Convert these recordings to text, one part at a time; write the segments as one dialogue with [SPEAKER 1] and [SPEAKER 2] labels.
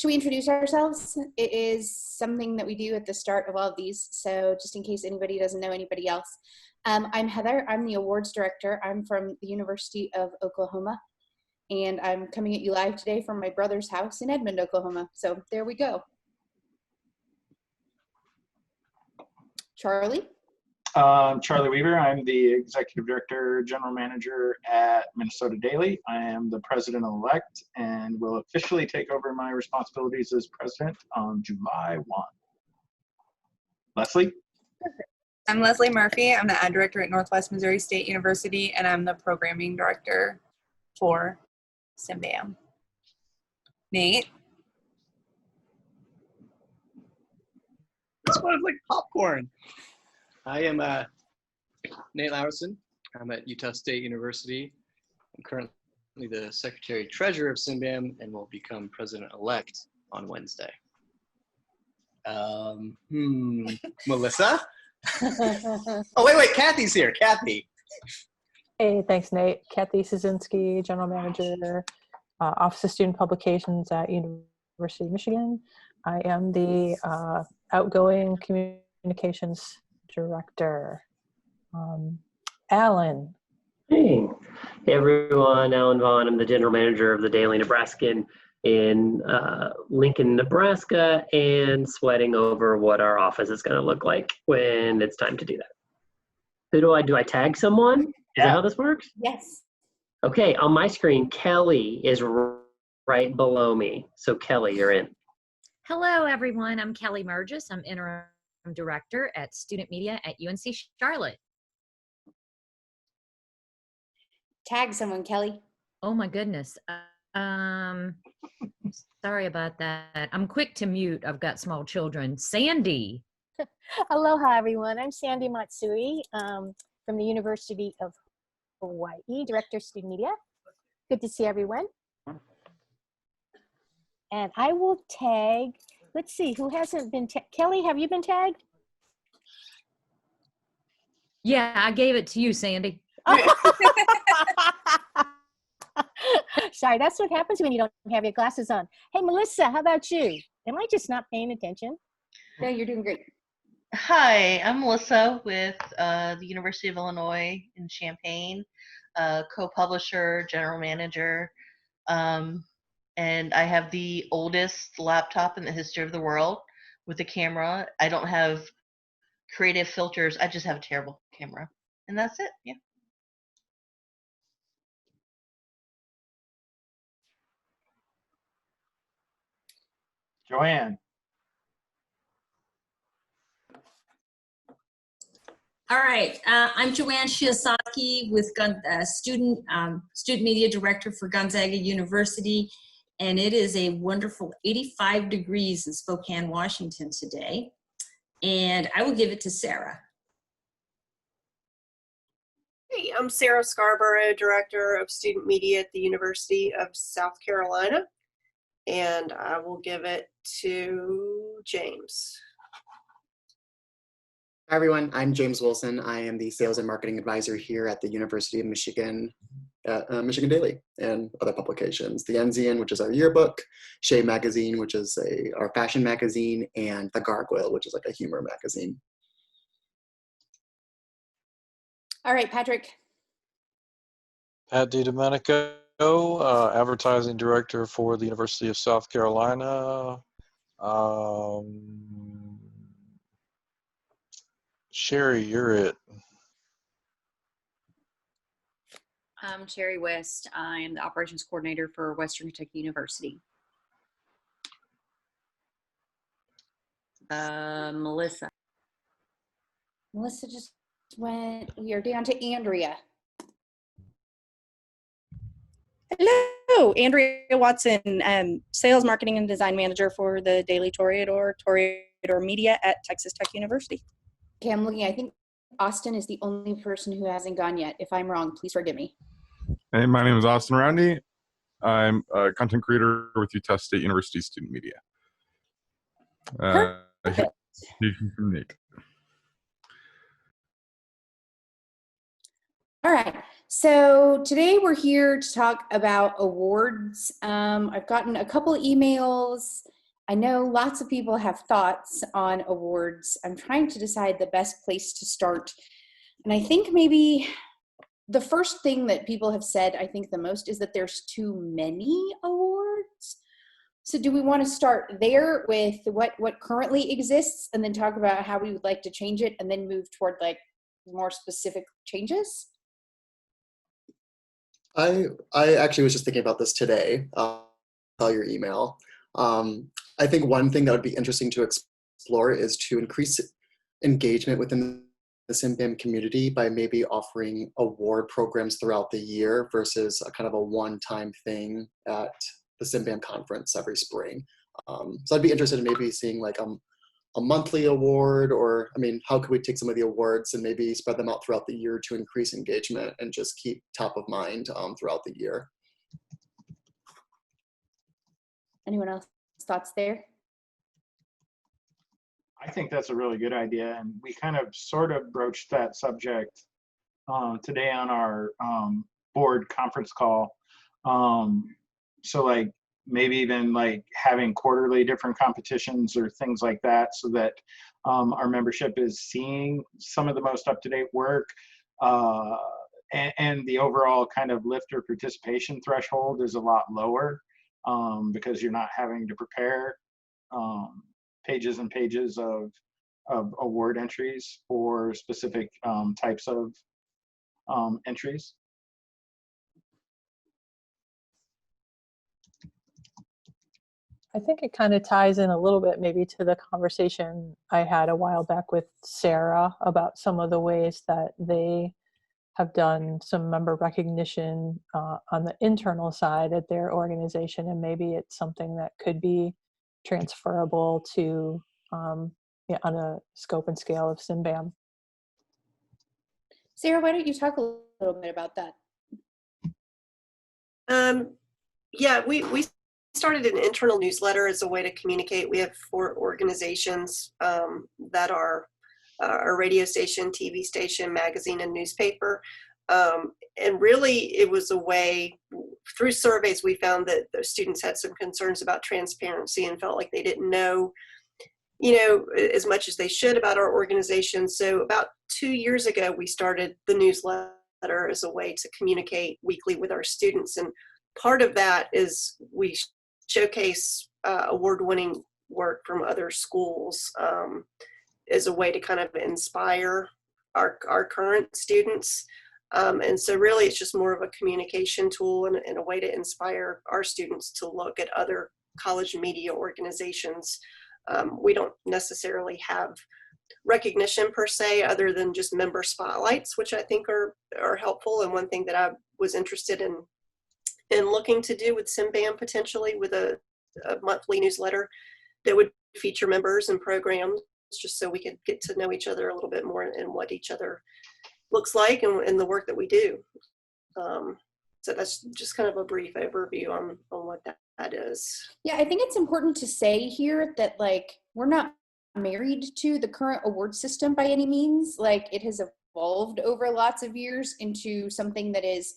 [SPEAKER 1] should we introduce ourselves? It is something that we do at the start of all of these. So just in case anybody doesn't know anybody else. I'm Heather. I'm the awards director. I'm from the University of Oklahoma. And I'm coming at you live today from my brother's house in Edmond, Oklahoma. So there we go. Charlie?
[SPEAKER 2] Charlie Weaver. I'm the Executive Director, General Manager at Minnesota Daily. I am the President-elect and will officially take over my responsibilities as President on July 1. Leslie?
[SPEAKER 3] I'm Leslie Murphy. I'm the Ad Director at Northwest Missouri State University, and I'm the Programming Director for CMBAM. Nate?
[SPEAKER 4] This one is like popcorn. I am Nate Laverson. I'm at Utah State University. I'm currently the Secretary Treasurer of CMBAM and will become President-elect on Wednesday. Melissa? Oh, wait, Kathy's here. Kathy.
[SPEAKER 5] Hey, thanks, Nate. Kathy Szynski, General Manager, Office of Student Publications at University of Michigan. I am the outgoing communications director. Alan.
[SPEAKER 6] Hey everyone, Alan Vaughn. I'm the general manager of the Daily Nebraskan in Lincoln, Nebraska, and sweating over what our office is going to look like when it's time to do that. Who do I tag someone? Is that how this works?
[SPEAKER 1] Yes.
[SPEAKER 6] Okay, on my screen, Kelly is right below me. So Kelly, you're in.
[SPEAKER 7] Hello, everyone. I'm Kelly Murgis. I'm interim director at student media at UNC Charlotte.
[SPEAKER 1] Tag someone, Kelly.
[SPEAKER 7] Oh my goodness. Sorry about that. I'm quick to mute. I've got small children. Sandy.
[SPEAKER 8] Aloha, everyone. I'm Sandy Matsui from the University of Hawaii, Director of Student Media. Good to see everyone. And I will tag, let's see, who hasn't been tagged? Kelly, have you been tagged?
[SPEAKER 7] Yeah, I gave it to you, Sandy.
[SPEAKER 8] Sorry, that's what happens when you don't have your glasses on. Hey, Melissa, how about you? Am I just not paying attention?
[SPEAKER 1] No, you're doing great.
[SPEAKER 9] Hi, I'm Melissa with the University of Illinois in Champaign, co-publisher, general manager, and I have the oldest laptop in the history of the world with a camera. I don't have creative filters. I just have a terrible camera, and that's it. Yeah.
[SPEAKER 2] Joanne?
[SPEAKER 10] All right, I'm Joanne Shiosaki with student media director for Gonzaga University, and it is a wonderful 85 degrees in Spokane, Washington today, and I will give it to Sarah.
[SPEAKER 11] Hey, I'm Sarah Scarborough, Director of Student Media at the University of South Carolina, and I will give it to James.
[SPEAKER 12] Hi everyone, I'm James Wilson. I am the Sales and Marketing Advisor here at the University of Michigan, Michigan Daily and other publications. The Enzian, which is our yearbook, Shea Magazine, which is our fashion magazine, and The Gargoyle, which is like a humor magazine.
[SPEAKER 1] All right, Patrick.
[SPEAKER 13] Pat DiDomenico, Advertising Director for the University of South Carolina. Sherry, you're it.
[SPEAKER 14] I'm Sherry West. I am the operations coordinator for Western Kentucky University. Melissa.
[SPEAKER 1] Melissa just went, we are down to Andrea.
[SPEAKER 15] Hello, Andrea Watson, Sales, Marketing, and Design Manager for the Daily Toreador Media at Texas Tech University.
[SPEAKER 1] Okay, I'm looking, I think Austin is the only person who hasn't gone yet. If I'm wrong, please forgive me.
[SPEAKER 16] Hey, my name is Austin Roundy. I'm a content creator with Utah State University Student Media. Nate.
[SPEAKER 1] All right, So today we're here to talk about awards. I've gotten a couple emails. I know lots of people have thoughts on awards. I'm trying to decide the best place to start. And I think maybe the first thing that people have said, I think the most, is that there's too many awards. So do we want to start there with what currently exists and then talk about how we would like to change it and then move toward like more specific changes?
[SPEAKER 12] I actually was just thinking about this today. Saw your email. I think one thing that would be interesting to explore is to increase engagement within the CMBAM community by maybe offering award programs throughout the year versus a kind of a one-time thing at the CMBAM conference every spring. So I'd be interested in maybe seeing like a monthly award, or I mean, how could we take some of the awards and maybe spread them out throughout the year to increase engagement and just keep top of mind throughout the year?
[SPEAKER 1] Anyone else thoughts there?
[SPEAKER 2] I think that's a really good idea, and we kind of sort of broached that subject today on our board conference call. So like maybe even like having quarterly different competitions or things like that, so that our membership is seeing some of the most up-to-date work, and the overall kind of lift or participation threshold is a lot lower because you're not having to prepare pages and pages of award entries for specific types of entries.
[SPEAKER 5] I think it kind of ties in a little bit maybe to the conversation I had a while back with Sarah about some of the ways that they have done some member recognition on the internal side at their organization, and maybe it's something that could be transferable to on a scope and scale of CMBAM.
[SPEAKER 1] Sarah, why don't you talk a little bit about that?
[SPEAKER 11] Yeah, we started an internal newsletter as a way to communicate. We have 4 organizations that are a radio station, TV station, magazine, and newspaper. And really, it was a way, through surveys, we found that the students had some concerns about transparency and felt like they didn't know, as much as they should about our organization. So about 2 years ago, we started the newsletter as a way to communicate weekly with our students. And part of that is we showcase award-winning work from other schools as a way to kind of inspire our current students. And so really it's just more of a communication tool and a way to inspire our students to look at other college media organizations. We don't necessarily have recognition per se, other than just member spotlights, which I think are helpful. And one thing that I was interested in looking to do with CMBAM, potentially with a monthly newsletter that would feature members and programs, just so we could get to know each other a little bit more and what each other looks like and the work that we do. So that's just kind of a brief overview on what that is.
[SPEAKER 1] Yeah, I think it's important to say here that like we're not married to the current award system by any means. Like it has evolved over lots of years into something that is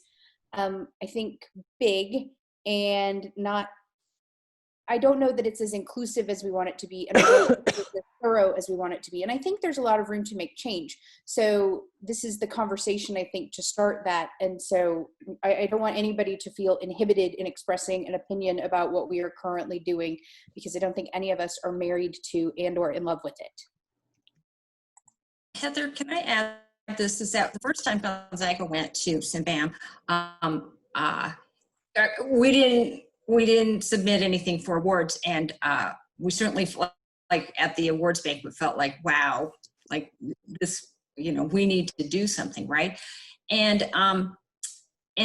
[SPEAKER 1] I think big and not, I don't know that it's as inclusive as we want it to be and as thorough as we want it to be. And I think there's a lot of room to make change. So this is the conversation, I think, to start that. And so I don't want anybody to feel inhibited in expressing an opinion about what we are currently doing, because I don't think any of us are married to and or in love with it.
[SPEAKER 10] Heather, can I add this? Is that the first time Gonzaga went to CMBAM, we didn't submit anything for awards, and we certainly, like at the awards banquet, felt like, wow, like this, we need to do something, right? And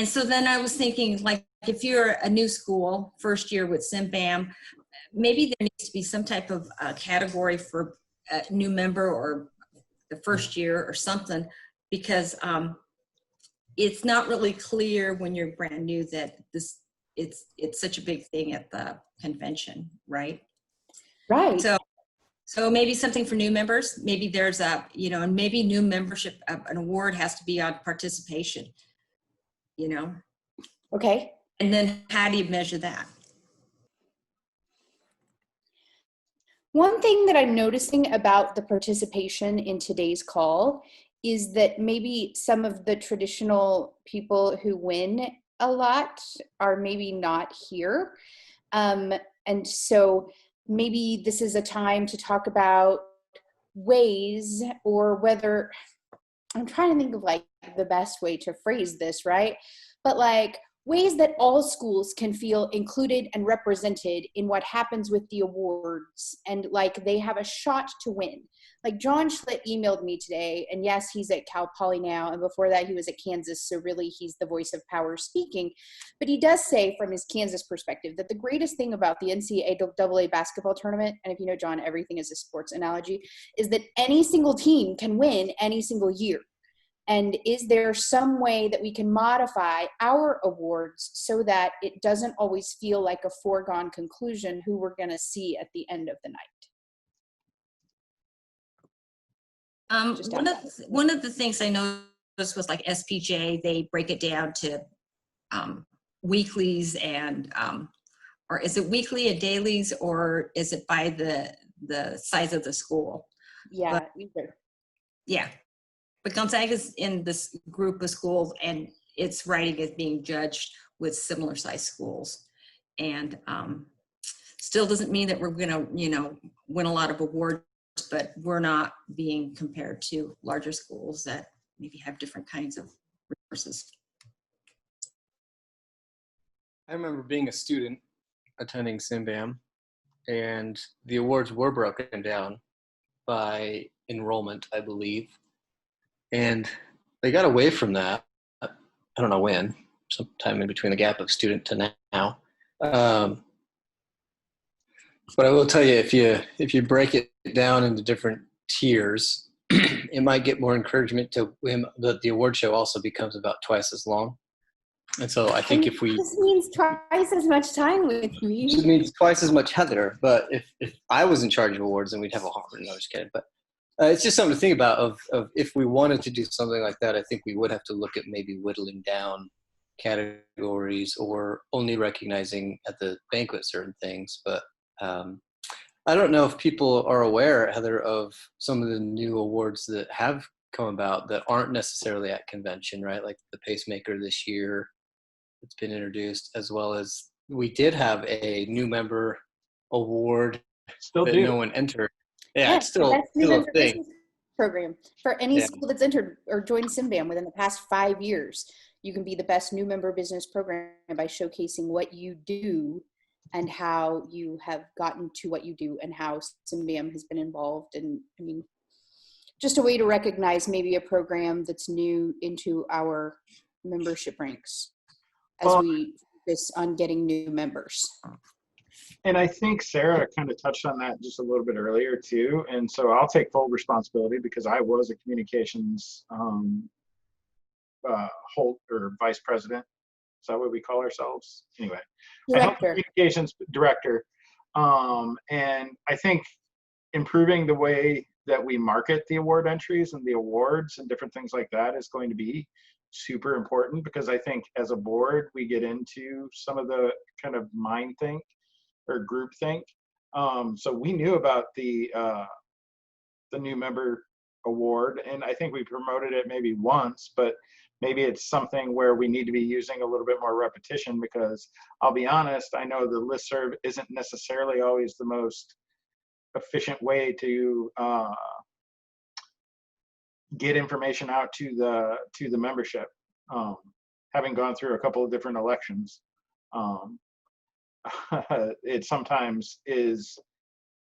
[SPEAKER 10] so then I was thinking, like, if you're a new school, first year with CMBAM, maybe there needs to be some type of category for a new member or the first year or something, because it's not really clear when you're brand new that it's such a big thing at the convention, right?
[SPEAKER 1] Right.
[SPEAKER 10] So maybe something for new members. Maybe there's and maybe new membership, an award has to be on participation. you know?
[SPEAKER 1] Okay.
[SPEAKER 10] And then how do you measure that?
[SPEAKER 1] One thing that I'm noticing about the participation in today's call is that maybe some of the traditional people who win a lot are maybe not here. And so maybe this is a time to talk about ways, or whether, I'm trying to think of like the best way to phrase this, right? But like ways that all schools can feel included and represented in what happens with the awards, and like they have a shot to win. Like John Schlitt emailed me today, and yes, he's at Cal Poly now, and before that he was at Kansas, so really he's the voice of power speaking. But he does say from his Kansas perspective that the greatest thing about the NCAA basketball tournament, and if you know John, everything is a sports analogy, is that any single team can win any single year. And is there some way that we can modify our awards so that it doesn't always feel like a foregone conclusion who we're going to see at the end of the night?
[SPEAKER 10] One of the things I noticed was like SPJ, they break it down to weeklies and, or is it weekly or dailies, or is it by the size of the school?
[SPEAKER 1] Yeah, either.
[SPEAKER 10] Yeah. But Gonzaga's in this group of schools, and its writing is being judged with similar size schools. And still doesn't mean that we're gonna, you know, win a lot of awards, but we're not being compared to larger schools that maybe have different kinds of resources.
[SPEAKER 4] I remember being a student attending CMBAM, and the awards were broken down by enrollment, I believe. And they got away from that. I don't know when, sometime in between the gap of student to now. But I will tell you, if you break it down into different tiers, it might get more encouragement to win. The award show also becomes about twice as long. And so I think if we...
[SPEAKER 1] This means twice as much time with me.
[SPEAKER 4] It means twice as much Heather. But if I was in charge of awards, then we'd have a Harvard. No, just kidding. But it's just something to think about of if we wanted to do something like that, I think we would have to look at maybe whittling down categories or only recognizing at the banquet certain things. But I don't know if people are aware, Heather, of some of the new awards that have come about that aren't necessarily at convention, right? Like the Pacemaker this year that's been introduced, as well as we did have a new member award that no one entered. Yeah, it's still a thing.
[SPEAKER 1] Program for any school that's entered or joined CMBAM within the past 5 years. You can be the best new member business program by showcasing what you do and how you have gotten to what you do and how CMBAM has been involved. And I mean, just a way to recognize maybe a program that's new into our membership ranks as we focus on getting new members.
[SPEAKER 2] And I think Sarah kind of touched on that just a little bit earlier too. And so I'll take full responsibility because I was a communications vice president. Is that what we call ourselves? Anyway,
[SPEAKER 1] Director.
[SPEAKER 2] Communications director. And I think improving the way that we market the award entries and the awards and different things like that is going to be super important, because I think as a board, we get into some of the kind of mind think or group think. So we knew about the new member award, and I think we promoted it maybe once, but maybe it's something where we need to be using a little bit more repetition, because I'll be honest, I know the listserv isn't necessarily always the most efficient way to get information out to the membership. Having gone through a couple of different elections, it sometimes is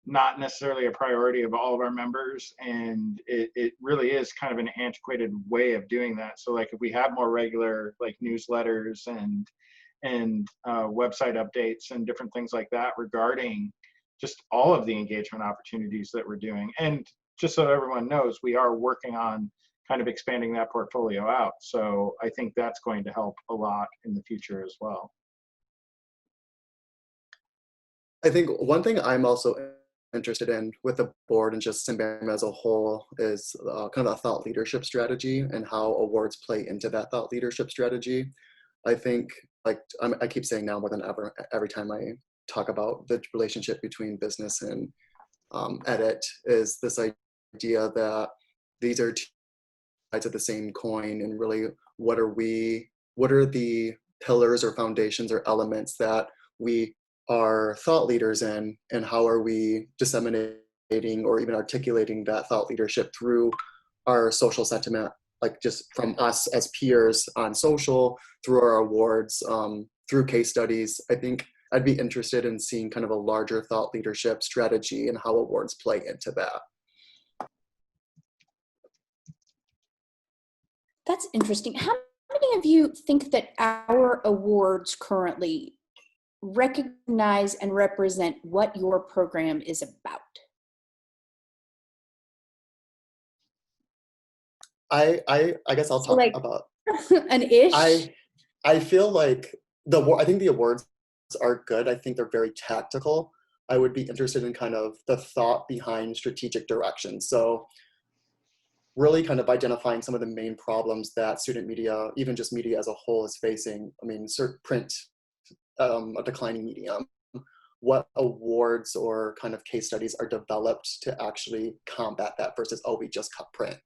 [SPEAKER 2] not necessarily a priority of all of our members, and it really is kind of an antiquated way of doing that. So like if we have more regular like newsletters and website updates and different things like that regarding just all of the engagement opportunities that we're doing. And just so everyone knows, we are working on kind of expanding that portfolio out. So I think that's going to help a lot in the future as well.
[SPEAKER 12] I think one thing I'm also interested in with the board and just CMBAM as a whole is kind of a thought leadership strategy and how awards play into that thought leadership strategy. I think, like I keep saying now more than ever, every time I talk about the relationship between business and edit, is this idea that these are two sides of the same coin, and really what are the pillars or foundations or elements that we are thought leaders in, and how are we disseminating or even articulating that thought leadership through our social sentiment, like just from us as peers on social, through our awards, through case studies. I think I'd be interested in seeing kind of a larger thought leadership strategy and how awards play into that.
[SPEAKER 1] That's interesting. How many of you think that our awards currently recognize and represent what your program is about?
[SPEAKER 12] I guess I'll talk about
[SPEAKER 1] an ish.
[SPEAKER 12] I feel like I think the awards are good. I think they're very tactical. I would be interested in kind of the thought behind strategic direction. So really kind of identifying some of the main problems that student media, even just media as a whole, is facing. I mean, print, a declining medium. What awards or kind of case studies are developed to actually combat that versus, oh, we just cut print.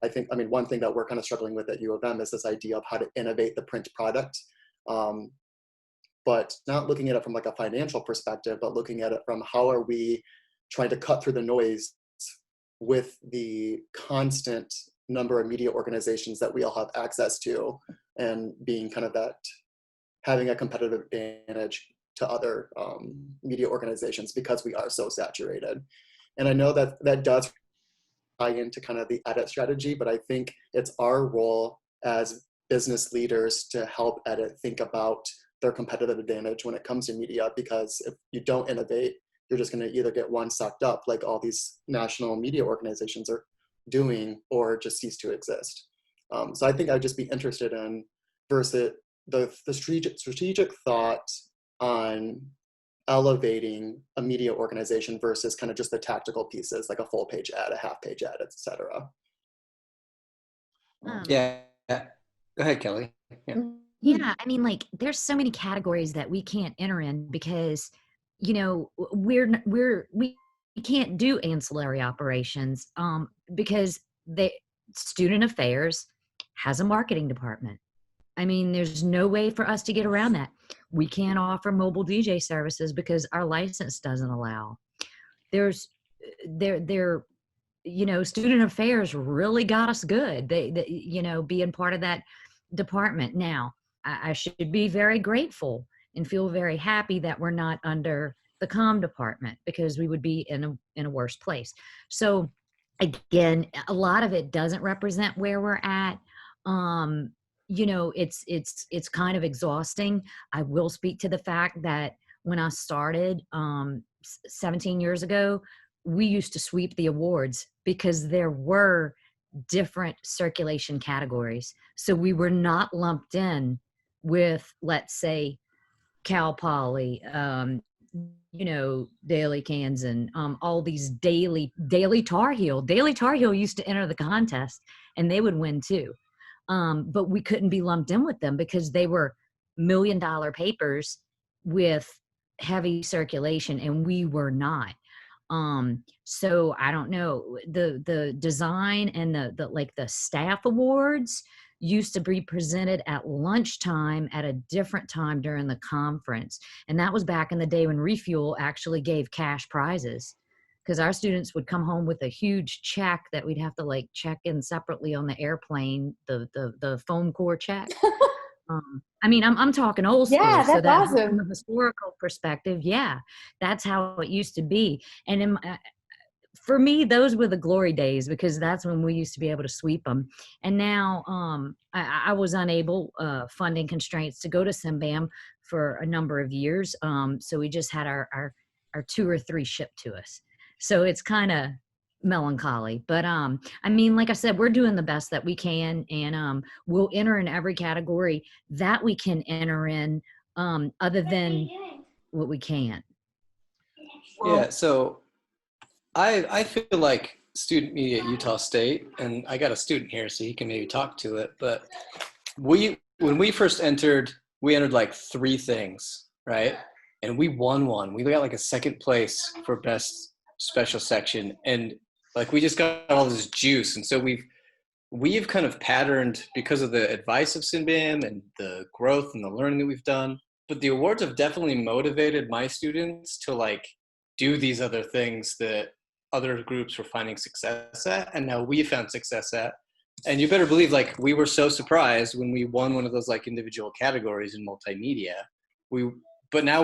[SPEAKER 12] I mean, one thing that we're kind of struggling with at U of M is this idea of how to innovate the print product, but not looking at it from like a financial perspective, but looking at it from how are we trying to cut through the noise with the constant number of media organizations that we all have access to, and being kind of that, having a competitive advantage to other media organizations because we are so saturated. And I know that that does tie into kind of the edit strategy, but I think it's our role as business leaders to help edit think about their competitive advantage when it comes to media, because if you don't innovate, you're just going to either get one sucked up like all these national media organizations are doing, or just cease to exist. So I think I'd just be interested in versus the strategic thought on elevating a media organization versus kind of just the tactical pieces, like a full page ad, a half page ad, etc.
[SPEAKER 4] Yeah. Go ahead, Kelly. Yeah.
[SPEAKER 7] Yeah, I mean, like, there's so many categories that we can't enter in because, you know, we can't do ancillary operations because student affairs has a marketing department. I mean, there's no way for us to get around that. We can't offer mobile DJ services because our license doesn't allow. You know, student affairs really got us good. They you know, being part of that department. Now, I should be very grateful and feel very happy that we're not under the comm department, because we would be in a worse place. So again, a lot of it doesn't represent where we're at. You know, it's kind of exhausting. I will speak to the fact that when I started 17 years ago, we used to sweep the awards because there were different circulation categories. So we were not lumped in with, let's say, Cal Poly, you know, Daily Kansan, all these Daily Tar Heel. Daily Tar Heel used to enter the contest and they would win too. But we couldn't be lumped in with them because they were $1 million papers with heavy circulation and we were not. So I don't know, the design and the staff awards used to be presented at lunchtime at a different time during the conference. And that was back in the day when Refuel actually gave cash prizes, because our students would come home with a huge check that we'd have to like check in separately on the airplane, the foam core check. I mean, I'm talking old school.
[SPEAKER 1] Yeah,
[SPEAKER 7] so
[SPEAKER 1] that's
[SPEAKER 7] that
[SPEAKER 1] awesome.
[SPEAKER 7] from a historical perspective, yeah, that's how it used to be. And for me, those were the glory days, because that's when we used to be able to sweep them. And now I was unable, funding constraints, to go to CMBAM for a number of years. So we just had our 2 or 3 shipped to us. So it's kind of melancholy, but I mean, like I said, we're doing the best that we can, and we'll enter in every category that we can enter in, other than what we can't.
[SPEAKER 4] Yeah, so I feel like student media at Utah State, and I got a student here so he can maybe talk to it, but when we first entered we entered like 3 things, right? And we won one. We got like a second place for best special section, and like we just got all this juice. And so we've kind of patterned because of the advice of CMBAM and the growth and the learning that we've done. But the awards have definitely motivated my students to like do these other things that other groups were finding success at, and now we found success at. And you better believe, like, we were so surprised when we won one of those like individual categories in multimedia. But now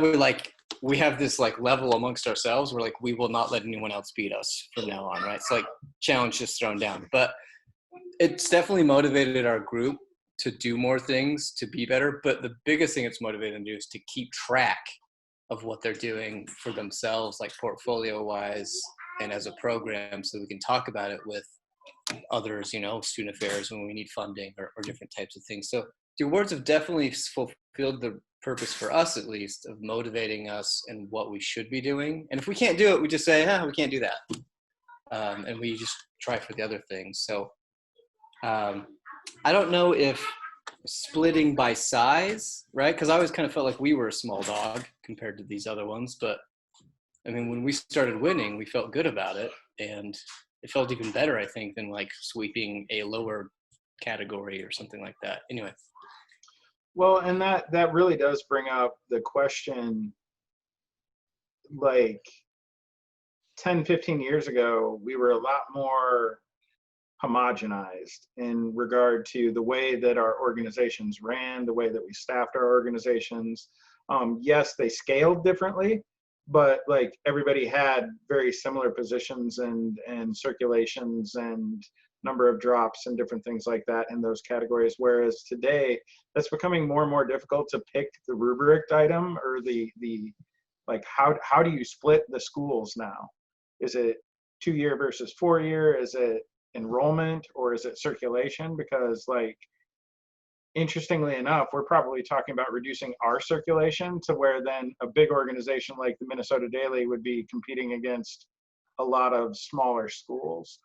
[SPEAKER 4] we have this like level amongst ourselves where like we will not let anyone else beat us from now on, right? It's like challenge just thrown down. But it's definitely motivated our group to do more things, to be better. But the biggest thing it's motivated them to do is to keep track of what they're doing for themselves, like portfolio wise and as a program, so we can talk about it with others, student affairs when we need funding or different types of things. So the awards have definitely fulfilled the purpose for us, at least, of motivating us and what we should be doing. And if we can't do it, we just say, we can't do that. And we just try for the other things. So I don't know if splitting by size, right? Because I always kind of felt like we were a small dog compared to these other ones. But I mean, when we started winning, we felt good about it. And it felt even better, I think, than like sweeping a lower category or something like that. Anyway.
[SPEAKER 2] Well, and that really does bring up the question, like 10, 15 years ago, we were a lot more homogenized in regard to the way that our organizations ran, the way that we staffed our organizations. Yes, they scaled differently, but like everybody had very similar positions and circulations and number of drops and different things like that in those categories. Whereas today, that's becoming more and more difficult to pick the rubric item or the like how do you split the schools now? Is it 2-year versus 4-year? Is it enrollment or is it circulation? Because like, interestingly enough, we're probably talking about reducing our circulation to where then a big organization like the Minnesota Daily would be competing against a lot of smaller schools.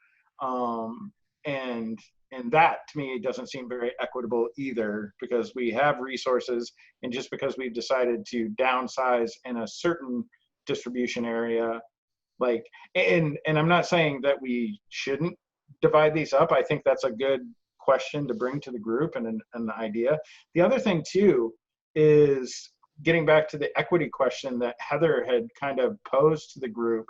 [SPEAKER 2] And that to me doesn't seem very equitable either, because we have resources, and just because we've decided to downsize in a certain distribution area, like, and I'm not saying that we shouldn't divide these up. I think that's a good question to bring to the group and an idea. The other thing too is getting back to the equity question that Heather had kind of posed to the group.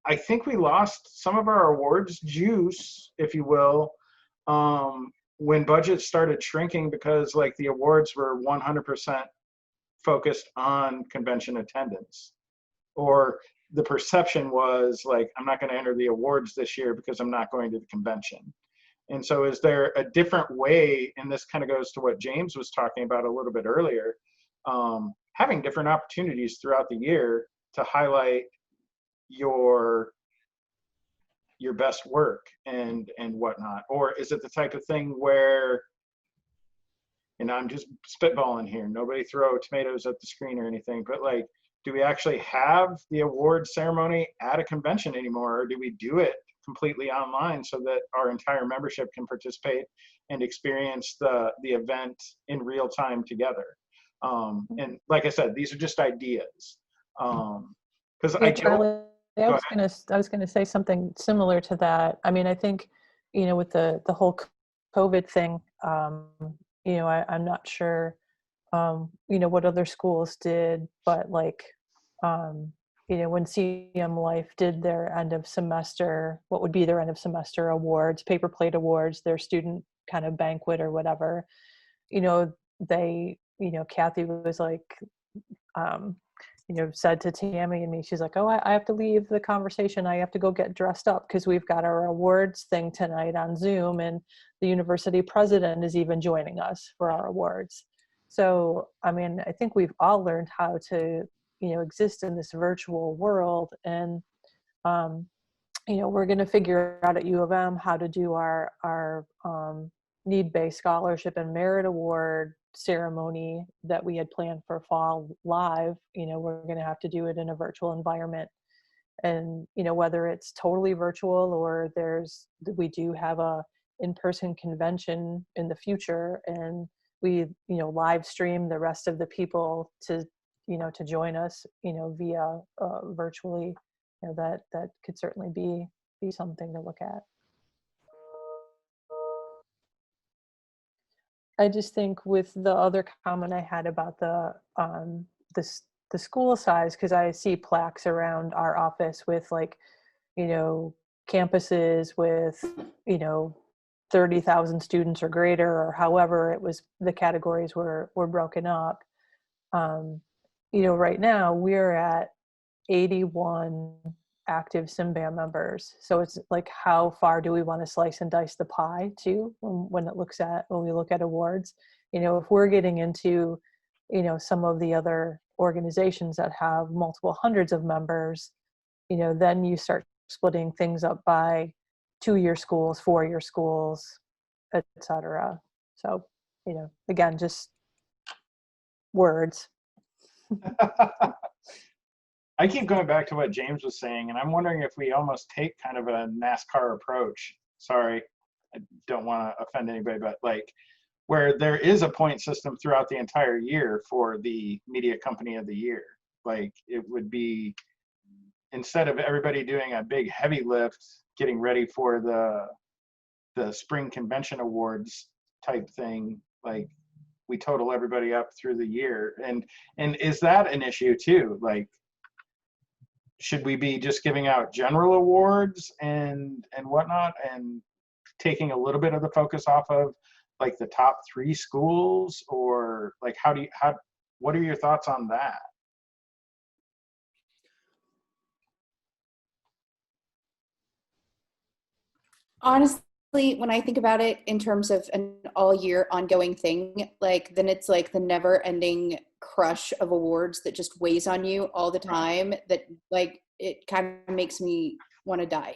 [SPEAKER 2] I think we lost some of our awards juice, if you will, when budgets started shrinking, because like the awards were 100% focused on convention attendance, or the perception was like, I'm not going to enter the awards this year because I'm not going to the convention. And so is there a different way, and this kind of goes to what James was talking about a little bit earlier, having different opportunities throughout the year to highlight your best work and whatnot? Or is it the type of thing where, and I'm just spitballing here, nobody throw tomatoes at the screen or anything, but like, do we actually have the award ceremony at a convention anymore, or do we do it completely online so that our entire membership can participate and experience the event in real time together? And like I said, these are just ideas. Because
[SPEAKER 5] yeah, Charlie, I was gonna say something similar to that. I mean, I think, with the whole COVID thing, I'm not sure, what other schools did, but like, when CM Life did their end of semester, what would be their end of semester awards, paper plate awards, their student kind of banquet or whatever, they, Kathy was like, said to Tammy and me, she's like, oh, I have to leave the conversation. I have to go get dressed up because we've got our awards thing tonight on Zoom, and the university president is even joining us for our awards. So, I mean, I think we've all learned how to, exist in this virtual world. And, we're going to figure out at U of M how to do our need-based scholarship and merit award ceremony that we had planned for fall live. We're going to have to do it in a virtual environment. And, whether it's totally virtual or we do have a in-person convention in the future, and we live stream the rest of the people to to join us via virtually. That could certainly be something to look at. I just think with the other comment I had about the school size, because I see plaques around our office with like, campuses with 30,000 students or greater, or however it was, the categories were broken up. Right now we're at 81 active CMBAM members. So it's like, how far do we want to slice and dice the pie too when we look at awards? If we're getting into, some of the other organizations that have multiple hundreds of members, then you start splitting things up by 2-year schools, 4-year schools, etc. So, again, just words.
[SPEAKER 2] I keep going back to what James was saying, and I'm wondering if we almost take kind of a NASCAR approach. Sorry, I don't want to offend anybody, but like where there is a point system throughout the entire year for the media company of the year. Like it would be, instead of everybody doing a big heavy lift, getting ready for the spring convention awards type thing, like we total everybody up through the year. And is that an issue too? Like, should we be just giving out general awards and whatnot, and taking a little bit of the focus off of like the top 3 schools, or like what are your thoughts on that?
[SPEAKER 1] Honestly, when I think about it in terms of an all year ongoing thing, like then it's like the never ending crush of awards that just weighs on you all the time, that like it kind of makes me want to die.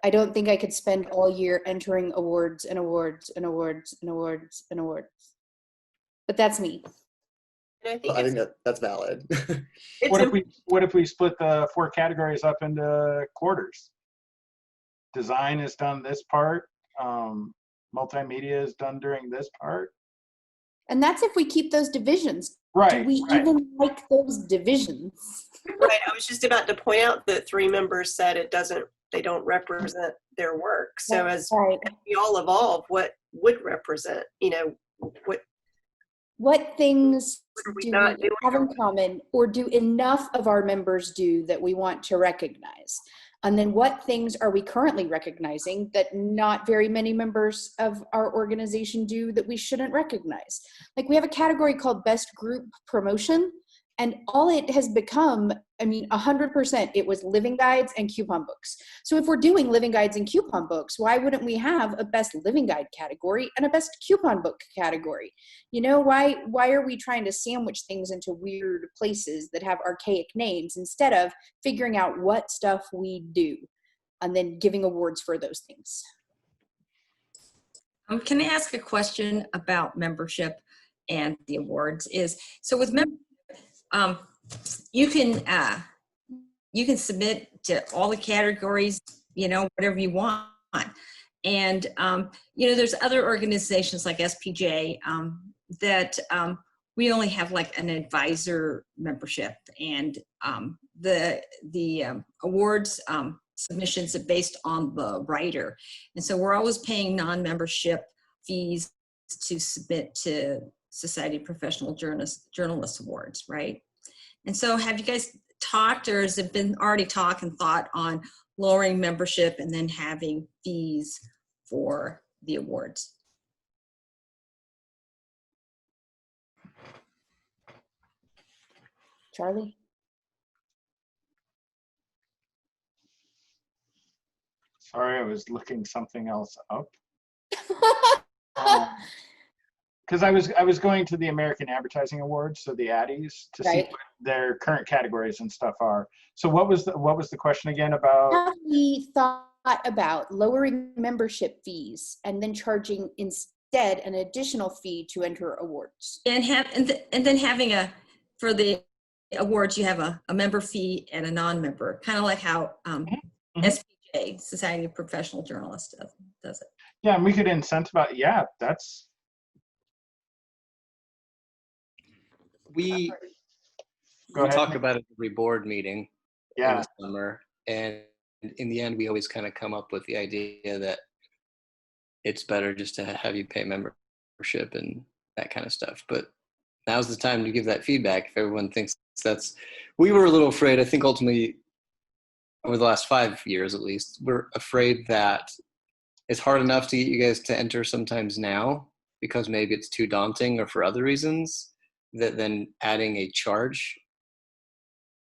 [SPEAKER 1] I don't think I could spend all year entering awards and awards and awards and awards and awards. But that's me.
[SPEAKER 11] And
[SPEAKER 12] I think that's valid.
[SPEAKER 2] What if we split the 4 categories up into quarters? Design is done this part, multimedia is done during this part.
[SPEAKER 1] And that's if we keep those divisions.
[SPEAKER 2] Right.
[SPEAKER 1] Do we even like those divisions?
[SPEAKER 11] Right. I was just about to point out that 3 members said they don't represent their work. So as we all evolve, what would represent,
[SPEAKER 1] what things do we have in common, or do enough of our members do that we want to recognize? And then what things are we currently recognizing that not very many members of our organization do that we shouldn't recognize? Like we have a category called Best Group Promotion, and all it has become, 100%, it was living guides and coupon books. So if we're doing living guides and coupon books, why wouldn't we have a best living guide category and a best coupon book category? Why are we trying to sandwich things into weird places that have archaic names instead of figuring out what stuff we do and then giving awards for those things?
[SPEAKER 10] Can I ask a question about membership and the awards? So with membership, you can submit to all the categories, whatever you want. And, there's other organizations like SPJ that we only have like an advisor membership, and the awards submissions are based on the writer. And so we're always paying non-membership fees to submit to Society of Professional Journalists Awards, right? And so have you guys talked, or has it been already talk and thought on lowering membership and then having fees for the awards?
[SPEAKER 1] Charlie?
[SPEAKER 2] Sorry, I was looking something else up. Because I was going to the American Advertising Awards, so the Addies, to see what their current categories and stuff are. So what was the question again about?
[SPEAKER 1] Have we thought about lowering membership fees and then charging instead an additional fee to enter awards?
[SPEAKER 10] And then having for the awards, you have a member fee and a non-member, kind of like how SPJ, Society of Professional Journalists, does it.
[SPEAKER 2] Yeah, and we could incentivize. Yeah,
[SPEAKER 4] we
[SPEAKER 2] Go ahead.
[SPEAKER 4] talk about it every board meeting in
[SPEAKER 2] Yeah.
[SPEAKER 4] the summer, and in the end, we always kind of come up with the idea that it's better just to have you pay membership and that kind of stuff. But now's the time to give that feedback. If everyone thinks we were a little afraid. I think ultimately, over the last 5 years at least, we're afraid that it's hard enough to get you guys to enter sometimes now because maybe it's too daunting or for other reasons, that then adding a charge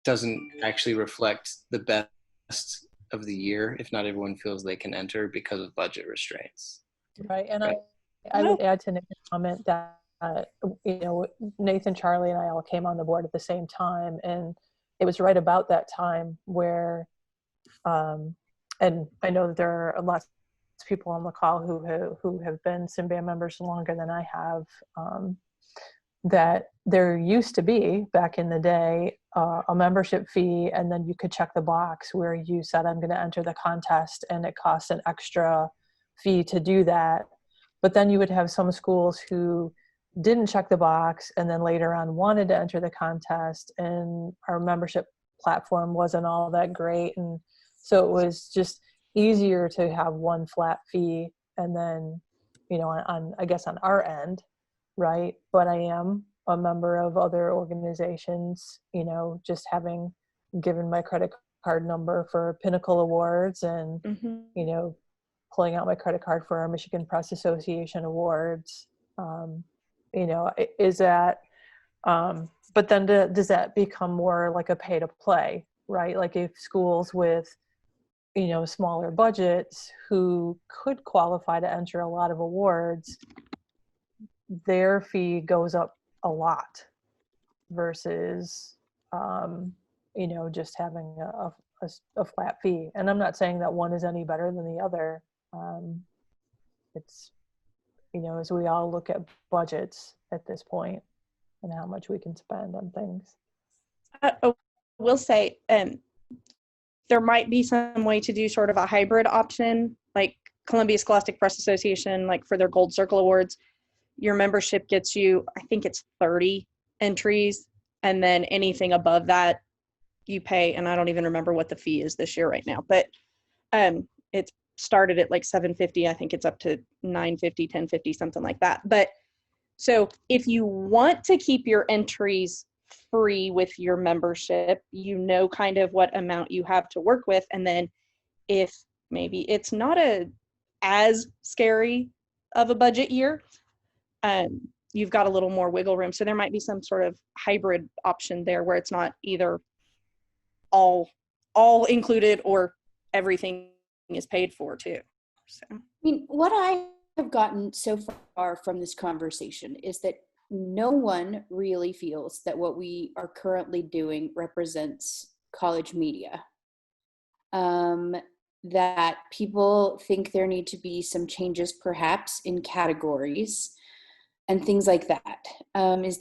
[SPEAKER 4] doesn't actually reflect the best of the year if not everyone feels they can enter because of budget restraints.
[SPEAKER 5] Right, and I would add to Nathan's comment that Nathan, Charlie, and I all came on the board at the same time, and it was right about that time where, and I know that there are lots of people on the call who have been CMBAM members longer than I have. That there used to be back in the day a membership fee, and then you could check the box where you said, I'm going to enter the contest, and it costs an extra fee to do that. But then you would have some schools who didn't check the box and then later on wanted to enter the contest, and our membership platform wasn't all that great. And so it was just easier to have one flat fee, and then, I guess on our end, right? But I am a member of other organizations, just having given my credit card number for Pinnacle Awards and, pulling out my credit card for our Michigan Press Association Awards. Is that, but then does that become more like a pay to play, right? Like if schools with, smaller budgets who could qualify to enter a lot of awards, their fee goes up a lot versus, just having a flat fee. And I'm not saying that one is any better than the other. It's, as we all look at budgets at this point and how much we can spend on things.
[SPEAKER 15] I will say, there might be some way to do sort of a hybrid option, like Columbia Scholastic Press Association, like for their Gold Circle Awards, your membership gets you, I think it's 30 entries, and then anything above that you pay, and I don't even remember what the fee is this year right now, but it's started at like $750. I think it's up to $950, $1050, something like that. But so if you want to keep your entries free with your membership, kind of what amount you have to work with. And then if maybe it's not as scary of a budget year, you've got a little more wiggle room. So there might be some sort of hybrid option there where it's not either all included or everything is paid for too. So
[SPEAKER 1] what I have gotten so far from this conversation is that no one really feels that what we are currently doing represents college media. That people think there need to be some changes perhaps in categories and things like that. Is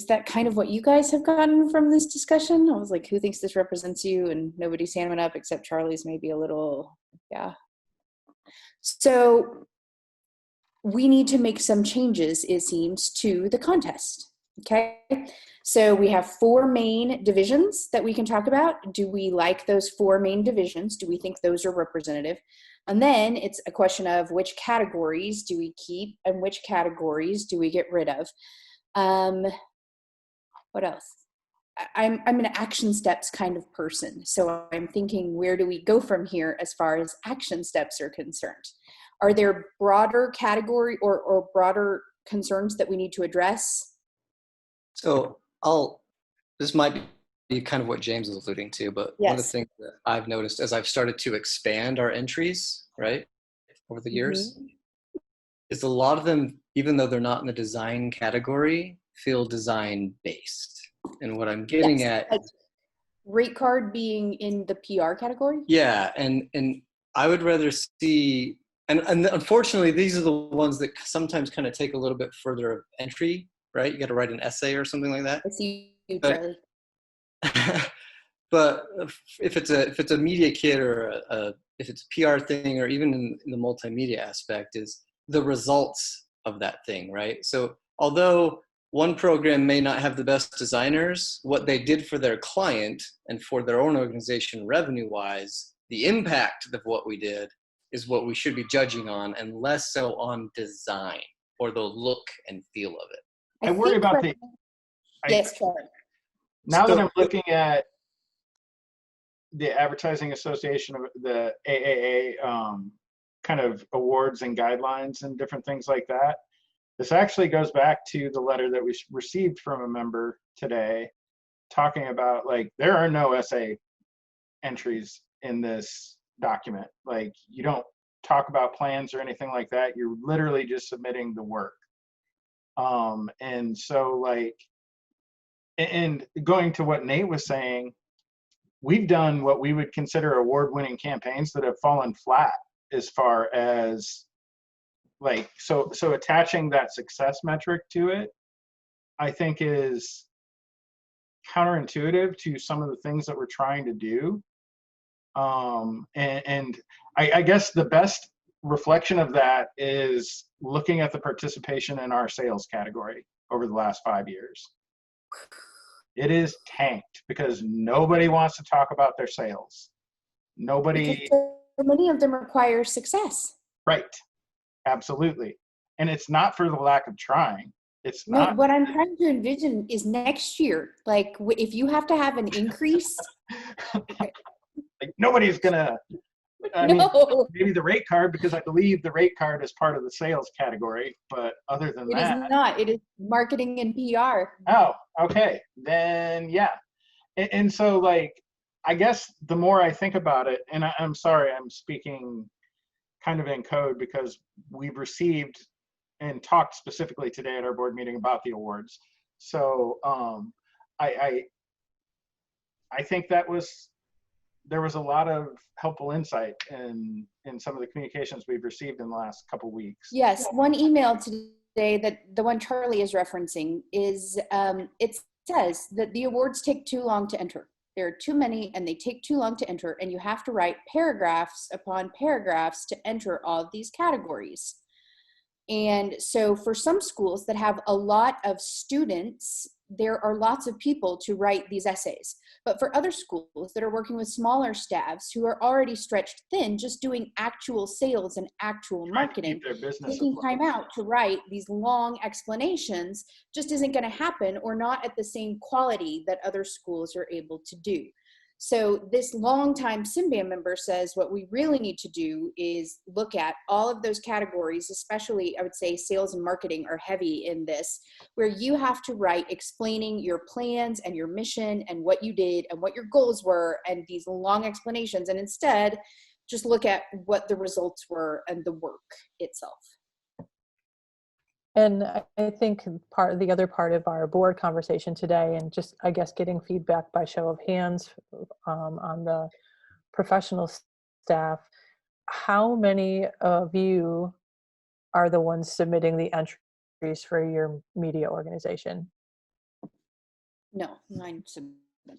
[SPEAKER 1] that kind of what you guys have gotten from this discussion? I was like, who thinks this represents you? And nobody's handing up except Charlie's maybe a little, yeah. So we need to make some changes, it seems, to the contest, okay? So we have 4 main divisions that we can talk about. Do we like those 4 main divisions? Do we think those are representative? And then it's a question of which categories do we keep and which categories do we get rid of? What else? I'm an action steps kind of person. So I'm thinking, where do we go from here as far as action steps are concerned? Are there broader category or broader concerns that we need to address?
[SPEAKER 4] So this might be kind of what James is alluding to, but one of the things that I've noticed as I've started to expand our entries, right, over the years, is a lot of them, even though they're not in the design category, feel design based. And what I'm getting at,
[SPEAKER 1] like rate card being in the PR category?
[SPEAKER 4] Yeah, and I would rather see, and unfortunately, these are the ones that sometimes kind of take a little bit further of entry, right? You got to write an essay or something like that.
[SPEAKER 1] I see you, Charlie.
[SPEAKER 4] But if it's a media kit or if it's a PR thing, or even in the multimedia aspect, is the results of that thing, right? So although one program may not have the best designers. What they did for their client and for their own organization revenue-wise, the impact of what we did is what we should be judging on, and less so on design or the look and feel of it.
[SPEAKER 2] I worry about the.
[SPEAKER 1] Yes, Charlie.
[SPEAKER 2] Now that I'm looking at the Advertising Association of the AAA kind of awards and guidelines and different things like that, this actually goes back to the letter that we received from a member today talking about, like, there are no essay entries in this document. Like, you don't talk about plans or anything like that. You're literally just submitting the work. And so, like, and going to what Nate was saying, we've done what we would consider award-winning campaigns that have fallen flat as far as, like, so attaching that success metric to it, I think, is counterintuitive to some of the things that we're trying to do. And I guess the best reflection of that is looking at the participation in our sales category over the last 5 years. It is tanked because nobody wants to talk about their sales. Nobody.
[SPEAKER 1] Because so many of them require success.
[SPEAKER 2] Right. Absolutely. And it's not for the lack of trying. It's
[SPEAKER 1] No,
[SPEAKER 2] not.
[SPEAKER 1] what I'm trying to envision is next year, like if you have to have an increase.
[SPEAKER 2] Like, nobody's gonna. I mean, maybe the rate card, because I believe the rate card is part of the sales category. But other than
[SPEAKER 1] It
[SPEAKER 2] that,
[SPEAKER 1] is not. It is marketing and PR.
[SPEAKER 2] Oh, okay. Then yeah. And so, like, I guess the more I think about it, and I'm sorry, I'm speaking kind of in code because we've received and talked specifically today at our board meeting about the awards. So I think there was a lot of helpful insight in some of the communications we've received in the last couple of weeks.
[SPEAKER 1] Yes, one email today, that the one Charlie is referencing, is it says that the awards take too long to enter. There are too many and they take too long to enter, and you have to write paragraphs upon paragraphs to enter all of these categories. And so for some schools that have a lot of students, there are lots of people to write these essays. But for other schools that are working with smaller staffs who are already stretched thin, just doing actual sales and actual marketing, taking time out to write these long explanations just isn't going to happen, or not at the same quality that other schools are able to do. So this longtime CMBAM member says what we really need to do is look at all of those categories, especially I would say sales and marketing are heavy in this, where you have to write explaining your plans and your mission and what you did and what your goals were and these long explanations, and instead just look at what the results were and the work itself.
[SPEAKER 5] And I think the other part of our board conversation today, and just, I guess, getting feedback by show of hands on the professional staff, how many of you are the ones submitting the entries for your media organization?
[SPEAKER 1] No, mine.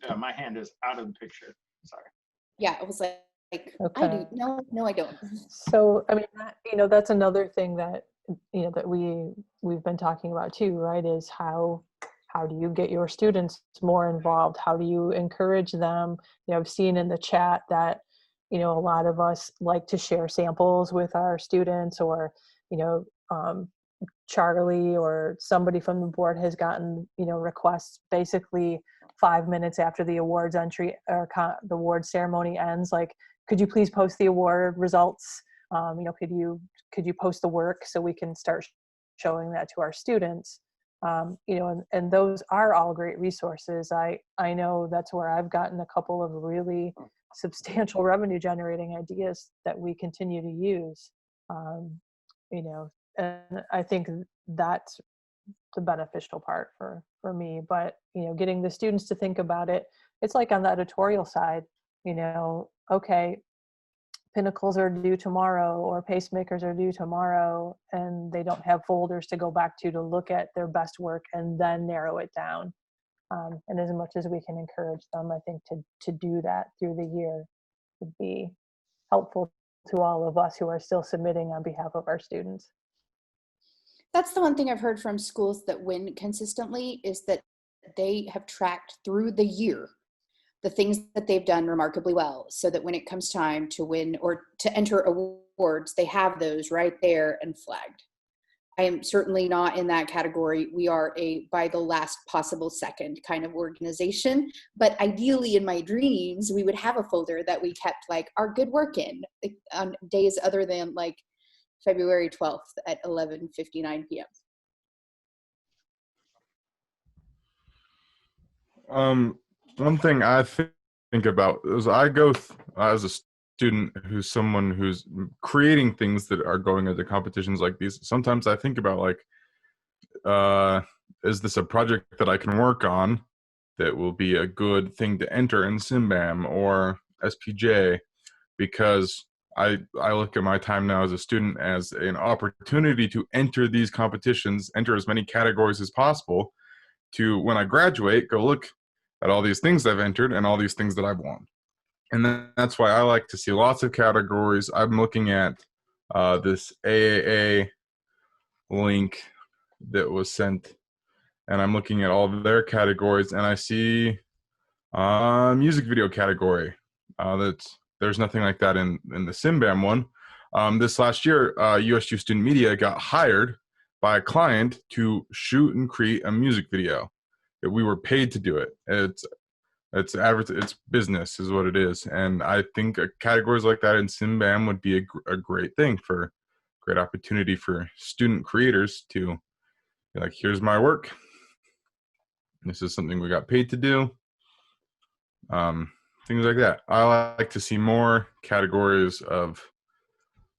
[SPEAKER 2] Yeah, my hand is out of the picture. Sorry.
[SPEAKER 1] Yeah, it was like
[SPEAKER 5] okay.
[SPEAKER 1] I do. No, I don't.
[SPEAKER 5] So, I mean, that's another thing that, that we've been talking about too, right? Is how do you get your students more involved? How do you encourage them? I've seen in the chat that, a lot of us like to share samples with our students, or, Charlie or somebody from the board has gotten, requests basically 5 minutes after the awards entry or the award ceremony ends, like, could you please post the award results? Could you post the work so we can start showing that to our students? And those are all great resources. I know that's where I've gotten a couple of really substantial revenue generating ideas that we continue to use. And I think that's the beneficial part for me. But, getting the students to think about it, it's like on the editorial side, okay, pinnacles are due tomorrow or pacemakers are due tomorrow, and they don't have folders to go back to look at their best work and then narrow it down. And as much as we can encourage them, I think to do that through the year would be helpful to all of us who are still submitting on behalf of our students.
[SPEAKER 1] That's the one thing I've heard from schools that win consistently is that they have tracked through the year the things that they've done remarkably well, so that when it comes time to win or to enter awards, they have those right there and flagged. I am certainly not in that category. We are a by the last possible second kind of organization, but ideally in my dreams, we would have a folder that we kept like our good work in on days other than like February 12th at 11:59 p.m.
[SPEAKER 16] One thing I think about is as a student who's someone who's creating things that are going into competitions like these. Sometimes I think about like, is this a project that I can work on that will be a good thing to enter in CMBAM or SPJ? Because I look at my time now as a student as an opportunity to enter these competitions, enter as many categories as possible, to when I graduate, go look at all these things I've entered and all these things that I've won. And that's why I like to see lots of categories. I'm looking at this AAA link that was sent, and I'm looking at all of their categories, and I see music video category. There's nothing like that in the CMBAM one. This last year, USU Student Media got hired by a client to shoot and create a music video. We were paid to do it. It's business is what it is, and I think categories like that in CMBAM would be a great thing for great opportunity for student creators to be like, here's my work. This is something we got paid to do. Things like that. I like to see more categories of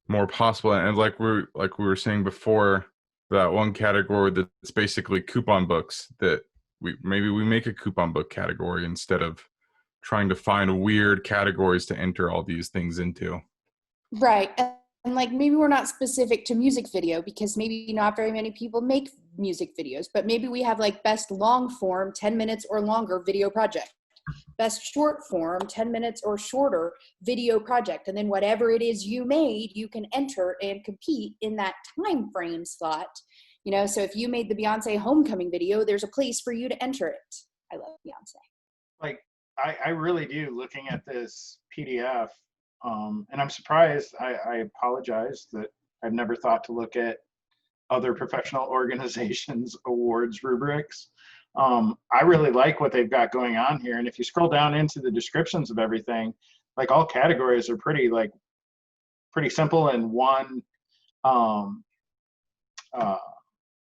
[SPEAKER 16] more possible, and like we were saying before, that one category that's basically coupon books, that we make a coupon book category instead of trying to find weird categories to enter all these things into.
[SPEAKER 1] Right. And like maybe we're not specific to music video because maybe not very many people make music videos, but maybe we have like best long form 10 minutes or longer video project, best short form 10 minutes or shorter video project, and then whatever it is you made, you can enter and compete in that time frame slot. So if you made the Beyonce homecoming video, there's a place for you to enter it. I love Beyonce.
[SPEAKER 2] Like I really do, looking at this PDF, and I'm surprised. I apologize that I've never thought to look at other professional organizations' awards rubrics. I really like what they've got going on here. And if you scroll down into the descriptions of everything, like all categories are pretty simple and one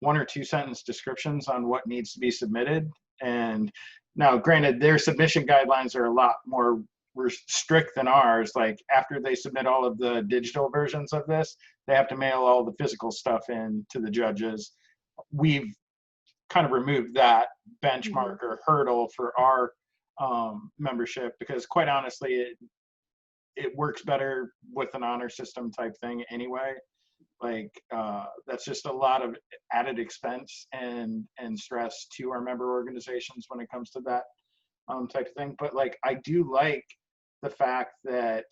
[SPEAKER 2] or two sentence descriptions on what needs to be submitted. And now, granted, their submission guidelines are a lot more strict than ours. Like after they submit all of the digital versions of this, they have to mail all the physical stuff in to the judges. We've kind of removed that benchmark or hurdle for our membership because, quite honestly, it works better with an honor system type thing anyway. Like that's just a lot of added expense and stress to our member organizations when it comes to that type of thing. But like I do like the fact that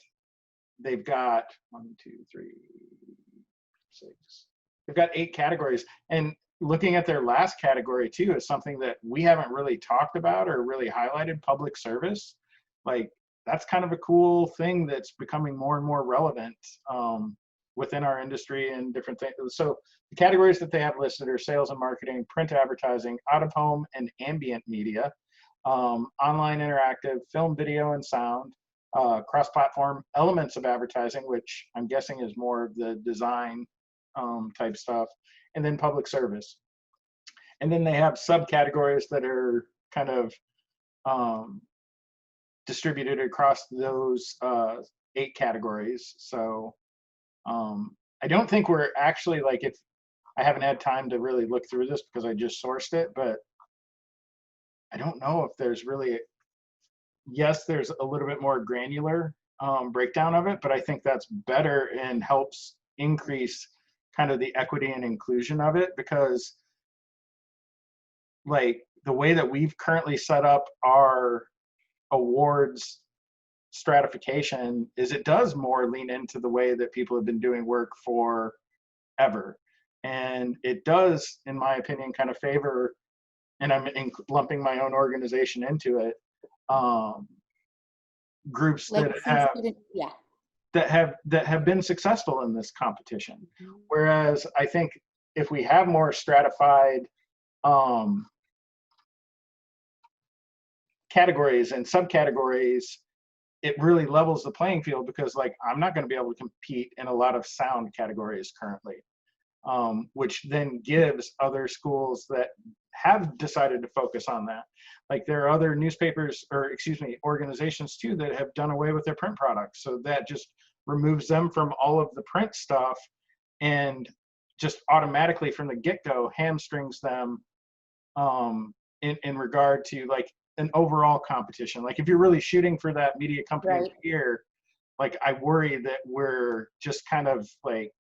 [SPEAKER 2] they've got 8 categories, and looking at their last category too is something that we haven't really talked about or really highlighted: public service. Like that's kind of a cool thing that's becoming more and more relevant within our industry and different things. So the categories that they have listed are sales and marketing, print advertising, out of home and ambient media, online interactive, film, video, and sound, cross-platform elements of advertising, which I'm guessing is more of the design type stuff, and then public service. And then they have subcategories that are kind of distributed across those 8 categories. So I don't think we're actually, like, if I haven't had time to really look through this because I just sourced it, but I don't know if there's really, yes, there's a little bit more granular breakdown of it, but I think that's better and helps increase kind of the equity and inclusion of it, because like the way that we've currently set up our awards stratification is it does more lean into the way that people have been doing work forever. And it does, in my opinion, kind of favor, and I'm lumping my own organization into it, groups
[SPEAKER 1] Like
[SPEAKER 2] that
[SPEAKER 1] some
[SPEAKER 2] have
[SPEAKER 1] student, yeah.
[SPEAKER 2] that have been successful in this competition. Whereas I think if we have more stratified categories and subcategories, it really levels the playing field, because like I'm not going to be able to compete in a lot of sound categories currently, which then gives other schools that have decided to focus on that. Like there are other newspapers, or excuse me, organizations too, that have done away with their print products. So that just removes them from all of the print stuff, and just automatically from the get-go hamstrings them in regard to like an overall competition. Like if you're really shooting for that media company of the year, like I worry that we're just kind of like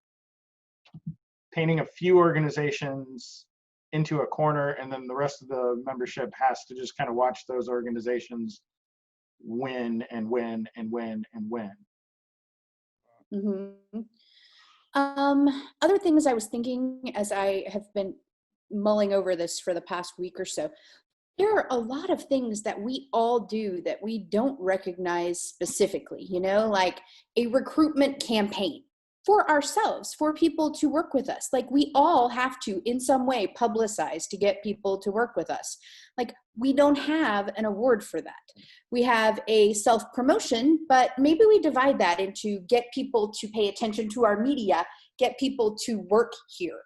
[SPEAKER 2] painting a few organizations into a corner, and then the rest of the membership has to just kind of watch those organizations win and win and win and win.
[SPEAKER 1] Mm-hmm. Other things I was thinking as I have been mulling over this for the past week or so, there are a lot of things that we all do that we don't recognize specifically, you know, like a recruitment campaign for ourselves, for people to work with us. Like we all have to, in some way, publicize to get people to work with us. Like we don't have an award for that. We have a self-promotion, but maybe we divide that into get people to pay attention to our media, get people to work here.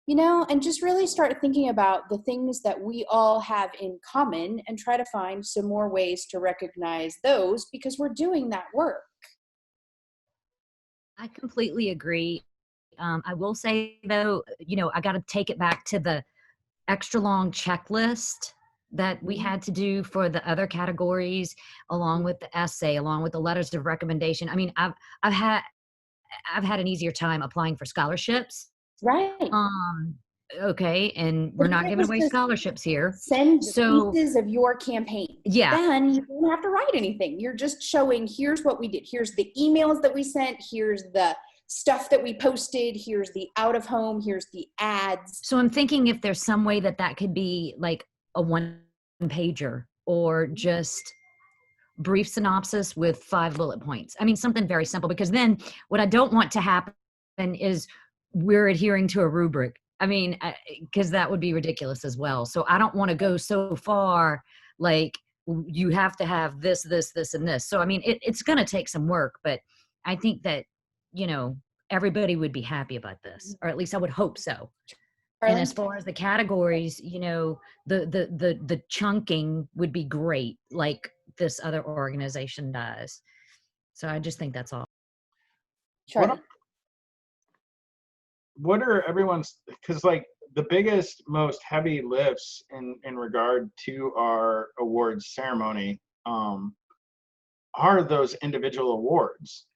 [SPEAKER 1] You know, and just really start thinking about the things that we all have in common and try to find some more ways to recognize those, because we're doing that work.
[SPEAKER 7] I completely agree. I will say though, you know, I got to take it back to the extra long checklist that we had to do for the other categories, along with the essay, along with the letters of recommendation. I mean, I've had an easier time applying for scholarships.
[SPEAKER 1] Right.
[SPEAKER 7] Okay, and we're not giving away scholarships here.
[SPEAKER 1] Send
[SPEAKER 7] So
[SPEAKER 1] pieces of your campaign.
[SPEAKER 7] Yeah.
[SPEAKER 1] Then you don't have to write anything. You're just showing, here's what we did. Here's the emails that we sent. Here's the stuff that we posted. Here's the out of home. Here's the ads.
[SPEAKER 7] So I'm thinking if there's some way that could be like a one pager, or just brief synopsis with 5 bullet points. I mean, something very simple, because then what I don't want to happen is we're adhering to a rubric. I mean, because that would be ridiculous as well. So I don't want to go so far, like you have to have this, this, this, and this. So, I mean, it's going to take some work, but I think that, you know, everybody would be happy about this, or at least I would hope so. And as far as the categories, you know, the chunking would be great, like this other organization does. So I just think that's all.
[SPEAKER 2] What are everyone's, because like the biggest, most heavy lifts in regard to our awards ceremony are those individual awards,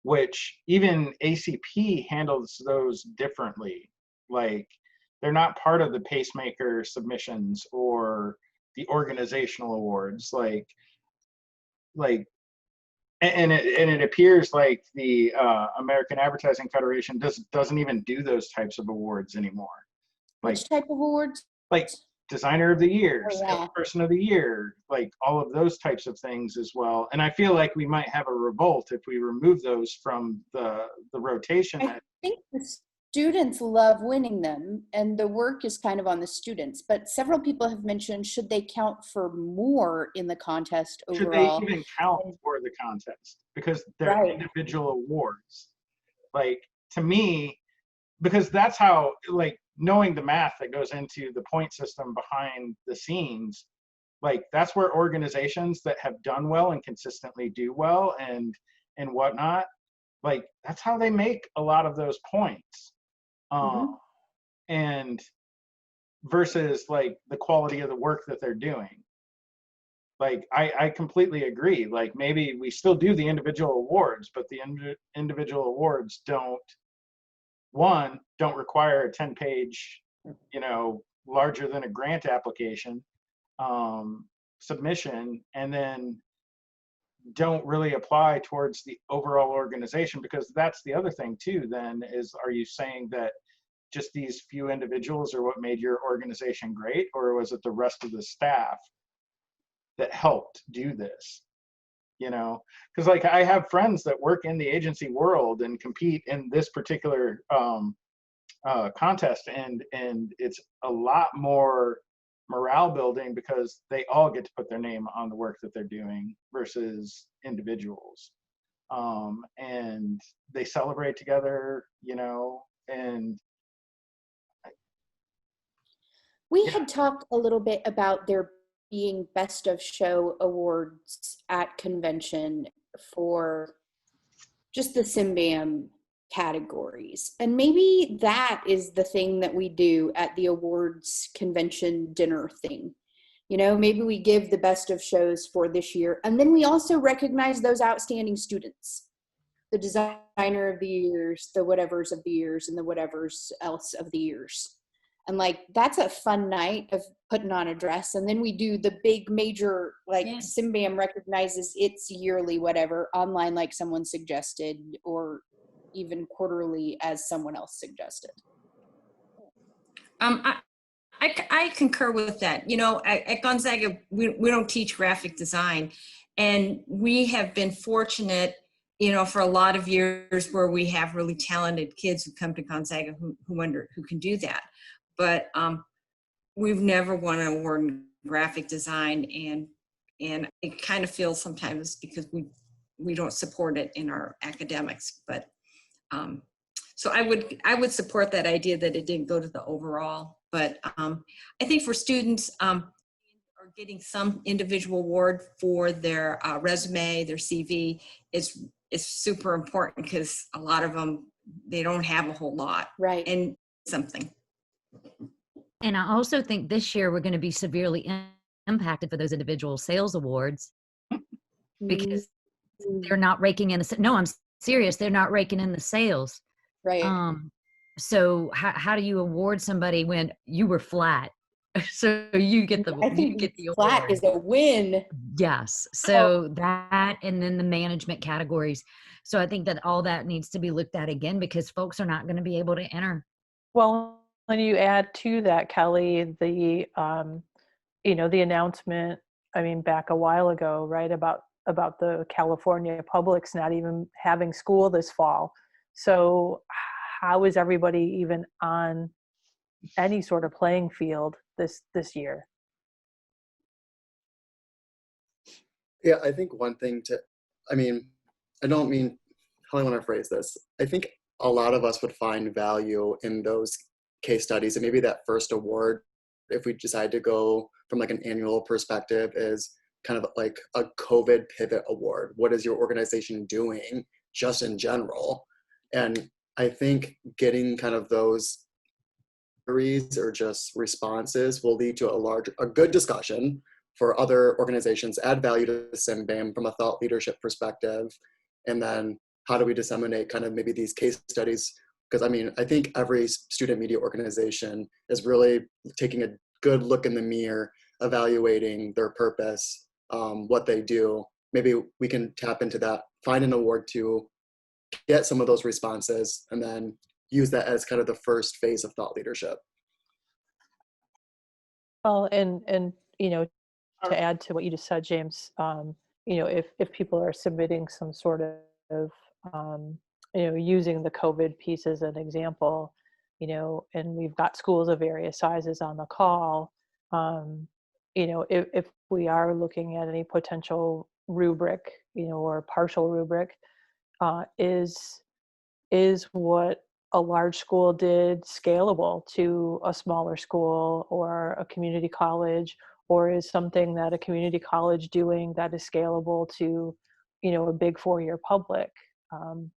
[SPEAKER 2] which even ACP handles those differently. Like they're not part of the pacemaker submissions or the organizational awards. And it appears like the American Advertising Federation doesn't even do those types of awards anymore. Like,
[SPEAKER 1] which type of awards?
[SPEAKER 2] Like Designer of the Year,
[SPEAKER 1] Oh, yeah.
[SPEAKER 2] Salesperson of the Year, like all of those types of things as well. And I feel like we might have a revolt if we remove those from the rotation.
[SPEAKER 1] I think the students love winning them, and the work is kind of on the students. But several people have mentioned, should they count for more in the contest overall?
[SPEAKER 2] Should they even count for the contest? Because they're individual awards. Like, to me, because that's how, like, knowing the math that goes into the point system behind the scenes, like that's where organizations that have done well and consistently do well and whatnot, like that's how they make a lot of those points. And versus like the quality of the work that they're doing. Like I completely agree. Like maybe we still do the individual awards, but the individual awards don't require a 10-page, you know, larger than a grant application submission, and then don't really apply towards the overall organization, because that's the other thing too then is, are you saying that just these few individuals are what made your organization great, or was it the rest of the staff that helped do this? You know, because like I have friends that work in the agency world and compete in this particular contest, and it's a lot more morale building because they all get to put their name on the work that they're doing versus individuals. And they celebrate together, you know, and
[SPEAKER 1] we had talked a little bit about there being best of show awards at convention for just the CMBAM categories. And maybe that is the thing that we do at the awards convention dinner thing. You know, maybe we give the best of shows for this year, and then we also recognize those outstanding students, the designer of the years, the whatevers of the years, and the whatevers else of the years. And like, that's a fun night of putting on a dress. And then we do the big major, like CMBAM recognizes its yearly whatever online, like someone suggested, or even quarterly as someone else suggested.
[SPEAKER 10] I concur with that. You know, at Gonzaga, we don't teach graphic design, and we have been fortunate, you know, for a lot of years where we have really talented kids who come to Gonzaga who can do that. But we've never won an award in graphic design, and it kind of feels sometimes because we don't support it in our academics. But so I would support that idea that it didn't go to the overall. But I think for students are getting some individual award for their resume, their CV is super important, because a lot of them, they don't have a whole lot.
[SPEAKER 1] Right.
[SPEAKER 10] And something.
[SPEAKER 7] And I also think this year we're going to be severely impacted for those individual sales awards, because they're not raking in the, no, I'm serious, they're not raking in the sales.
[SPEAKER 1] Right.
[SPEAKER 7] So how do you award somebody when you were flat? So you get the,
[SPEAKER 1] I think
[SPEAKER 7] you get the
[SPEAKER 1] flat
[SPEAKER 7] award.
[SPEAKER 1] is a win.
[SPEAKER 7] Yes. So that, and then the management categories. So I think that all that needs to be looked at again, because folks are not going to be able to enter.
[SPEAKER 5] Well, when you add to that, Kelly, the you know, the announcement, I mean, back a while ago, right, about the California publics not even having school this fall. So how is everybody even on any sort of playing field this year?
[SPEAKER 12] Yeah, I think one thing I mean, I don't mean, how do I want to phrase this? I think a lot of us would find value in those case studies, and maybe that first award, if we decide to go from like an annual perspective, is kind of like a COVID pivot award. What is your organization doing just in general? And I think getting kind of those queries or just responses will lead to a good discussion for other organizations, add value to CMBAM from a thought leadership perspective. And then how do we disseminate kind of maybe these case studies? Because I mean, I think every student media organization is really taking a good look in the mirror, evaluating their purpose, what they do. Maybe we can tap into that, find an award to get some of those responses, and then use that as kind of the first phase of thought leadership.
[SPEAKER 5] Well, and you know, to add to what you just said, James, you know, if people are submitting some sort of you know, using the COVID piece as an example, you know, and we've got schools of various sizes on the call, you know, if we are looking at any potential rubric, you know, or partial rubric, is what a large school did scalable to a smaller school or a community college, or is something that a community college doing that is scalable to, you know, a big four-year public,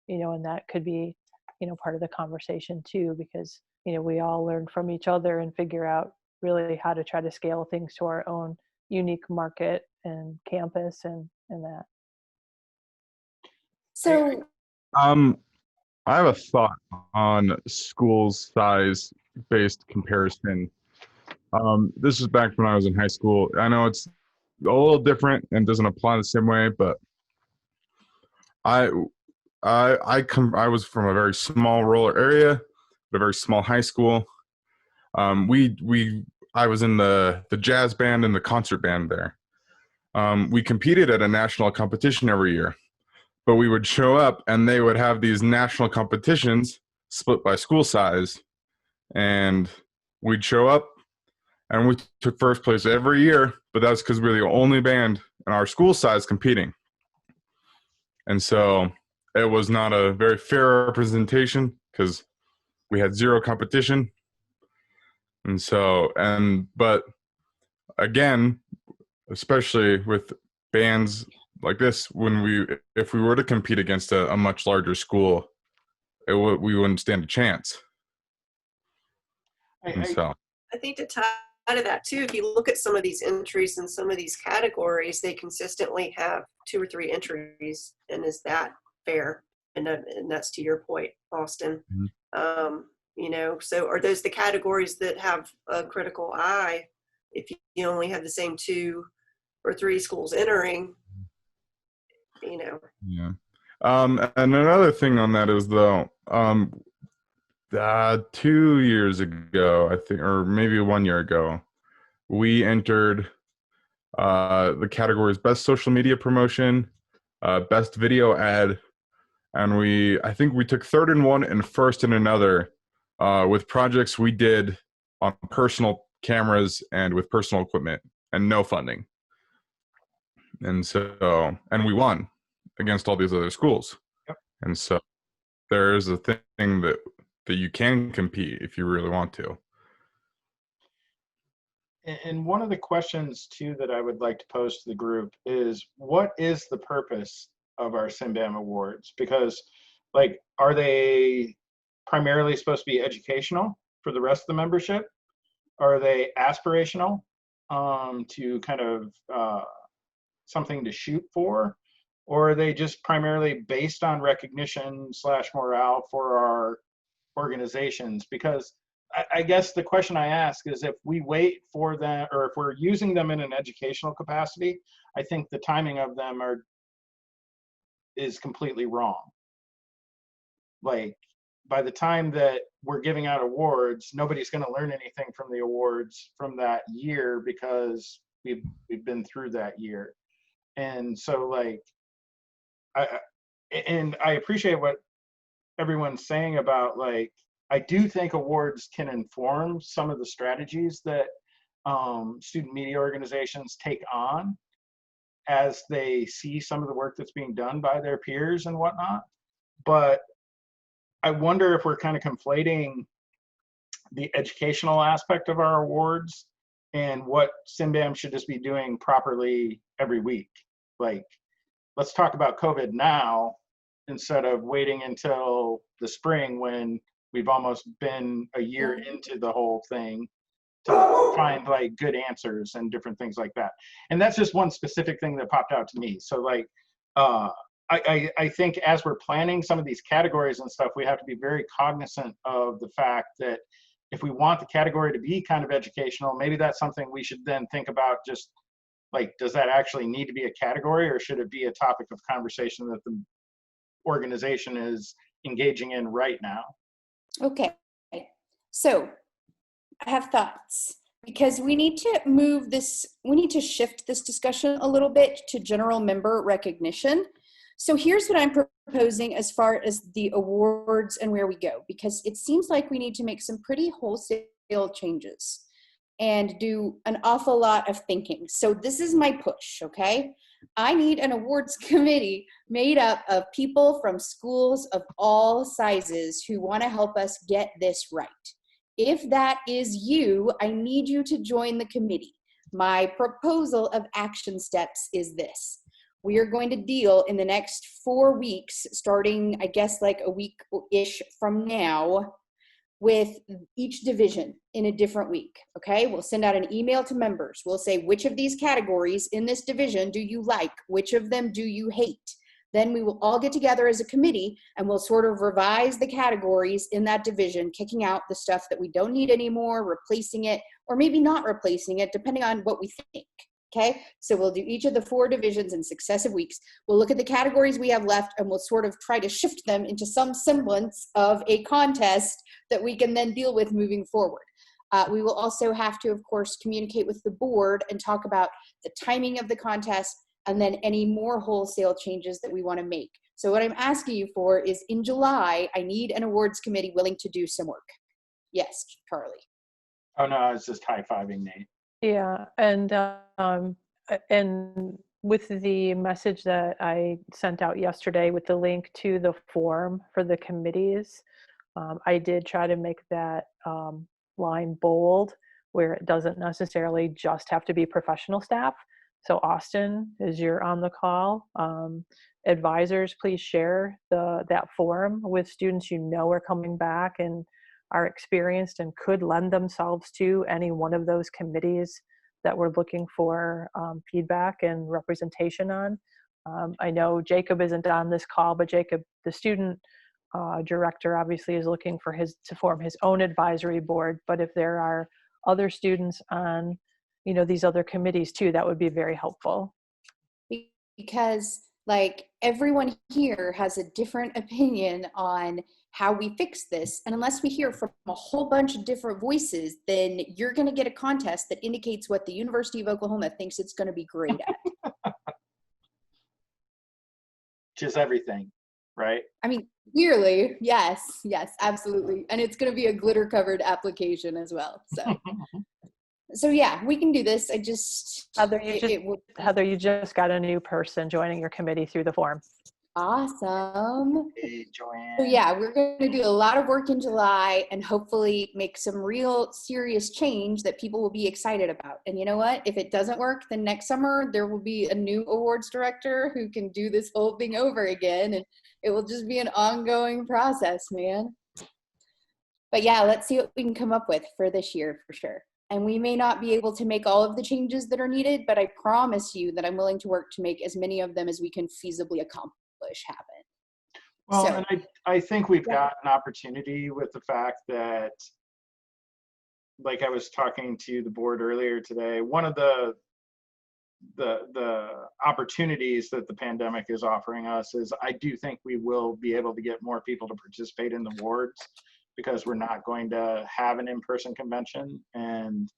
[SPEAKER 5] you know, and that could be, you know, part of the conversation too, because, you know, we all learn from each other and figure out really how to try to scale things to our own unique market and campus and that.
[SPEAKER 1] So
[SPEAKER 16] I have a thought on schools size based comparison. This is back when I was in high school. I know it's a little different and doesn't apply the same way, but I was from a very small rural area, at a very small high school. I was in the jazz band and the concert band there. We competed at a national competition every year, but we would show up and they would have these national competitions split by school size, and we'd show up and we took first place every year, but that's because we were the only band in our school size competing. And so it was not a very fair representation because we had zero competition. And so, but again, especially with bands like this, if we were to compete against a much larger school, we wouldn't stand a chance.
[SPEAKER 11] I think to tie to that too, if you look at some of these entries in some of these categories, they consistently have 2 or 3 entries, and is that fair? And that's to your point, Austin. So are those the categories that have a critical eye? If you only have the same 2 or 3 schools entering,
[SPEAKER 16] Yeah. And another thing on that is though, 2 years ago, I think, or maybe 1 year ago, we entered the categories best social media promotion, best video ad, and I think we took third in one and first in another with projects we did on personal cameras and with personal equipment and no funding. And so, and we won against all these other schools.
[SPEAKER 2] Yep.
[SPEAKER 16] And so there is a thing that you can compete if you really want to.
[SPEAKER 2] And one of the questions too that I would like to pose to the group is, what is the purpose of our CMBAM awards? Because are they primarily supposed to be educational for the rest of the membership? Are they aspirational to kind of something to shoot for? Or are they just primarily based on recognition / morale for our organizations? Because I guess the question I ask is, if we wait for them, or if we're using them in an educational capacity, I think the timing of them is completely wrong. By the time that we're giving out awards, nobody's going to learn anything from the awards from that year because we've been through that year. And so I appreciate what everyone's saying about I do think awards can inform some of the strategies that student media organizations take on as they see some of the work that's being done by their peers and whatnot. But I wonder if we're kind of conflating the educational aspect of our awards and what CMBAM should just be doing properly every week. Let's talk about COVID now instead of waiting until the spring when we've almost been a year into the whole thing to find good answers and different things like that. And that's just one specific thing that popped out to me. So I think as we're planning some of these categories and stuff, we have to be very cognizant of the fact that if we want the category to be kind of educational, maybe that's something we should then think about. Just does that actually need to be a category, or should it be a topic of conversation that the organization is engaging in right now?
[SPEAKER 1] Okay, so I have thoughts, because we need to shift this discussion a little bit to general member recognition. So here's what I'm proposing as far as the awards and where we go, because it seems like we need to make some pretty wholesale changes and do an awful lot of thinking. So this is my push, okay? I need an awards committee made up of people from schools of all sizes who want to help us get this right. If that is you, I need you to join the committee. My proposal of action steps is this. We are going to deal in the next 4 weeks, starting, I guess, a week-ish from now, with each division in a different week, okay? We'll send out an email to members. We'll say, which of these categories in this division do you like? Which of them do you hate? Then we will all get together as a committee and we'll sort of revise the categories in that division, kicking out the stuff that we don't need anymore, replacing it, or maybe not replacing it, depending on what we think. Okay, so we'll do each of the 4 divisions in successive weeks. We'll look at the categories we have left and we'll sort of try to shift them into some semblance of a contest that we can then deal with moving forward. We will also have to, of course, communicate with the board and talk about the timing of the contest and then any more wholesale changes that we want to make. So what I'm asking you for is in July, I need an awards committee willing to do some work. Yes, Charlie.
[SPEAKER 2] Oh no, I was just high-fiving Nate.
[SPEAKER 5] Yeah, and with the message that I sent out yesterday with the link to the form for the committees, I did try to make that line bold where it doesn't necessarily just have to be professional staff. So Austin, as you're on the call, advisors, please share that form with students you know are coming back and are experienced and could lend themselves to any one of those committees that we're looking for feedback and representation on. I know Jacob isn't on this call, but Jacob, the student director, obviously is looking for to form his own advisory board. But if there are other students on, these other committees too, that would be very helpful.
[SPEAKER 1] Because like everyone here has a different opinion on how we fix this. And unless we hear from a whole bunch of different voices, then you're going to get a contest that indicates what the University of Oklahoma thinks it's going to be great at.
[SPEAKER 2] Which is everything, right?
[SPEAKER 1] I mean, clearly, yes, absolutely. And it's going to be a glitter covered application as well. So yeah, we can do this. I just,
[SPEAKER 5] Heather, you just got a new person joining your committee through the form.
[SPEAKER 1] Awesome.
[SPEAKER 2] Hey, Joanne.
[SPEAKER 1] So yeah, we're going to do a lot of work in July and hopefully make some real serious change that people will be excited about. And you know what? If it doesn't work, then next summer there will be a new awards director who can do this whole thing over again. And it will just be an ongoing process, man. But yeah, let's see what we can come up with for this year for sure. And we may not be able to make all of the changes that are needed, but I promise you that I'm willing to work to make as many of them as we can feasibly accomplish happen.
[SPEAKER 2] Well,
[SPEAKER 1] So,
[SPEAKER 2] and I think we've got an opportunity with the fact that, like I was talking to the board earlier today, one of the opportunities that the pandemic is offering us is I do think we will be able to get more people to participate in the wards because we're not going to have an in-person convention. And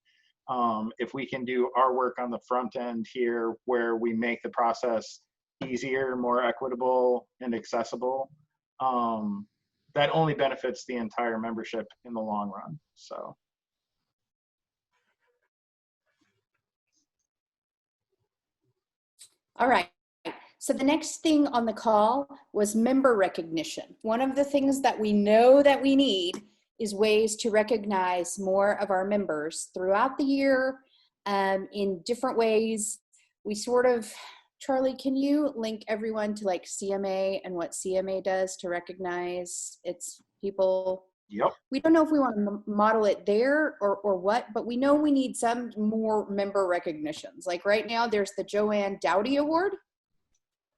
[SPEAKER 2] if we can do our work on the front end here where we make the process easier, more equitable, and accessible, that only benefits the entire membership in the long run. So.
[SPEAKER 1] all right. So the next thing on the call was member recognition. One of the things that we know that we need is ways to recognize more of our members throughout the year in different ways. We sort of, Charlie, can you link everyone to like CMA and what CMA does to recognize its people?
[SPEAKER 2] Yep.
[SPEAKER 1] We don't know if we want to model it there or what, but we know we need some more member recognitions. Like right now, there's the Joanne Dowdy Award,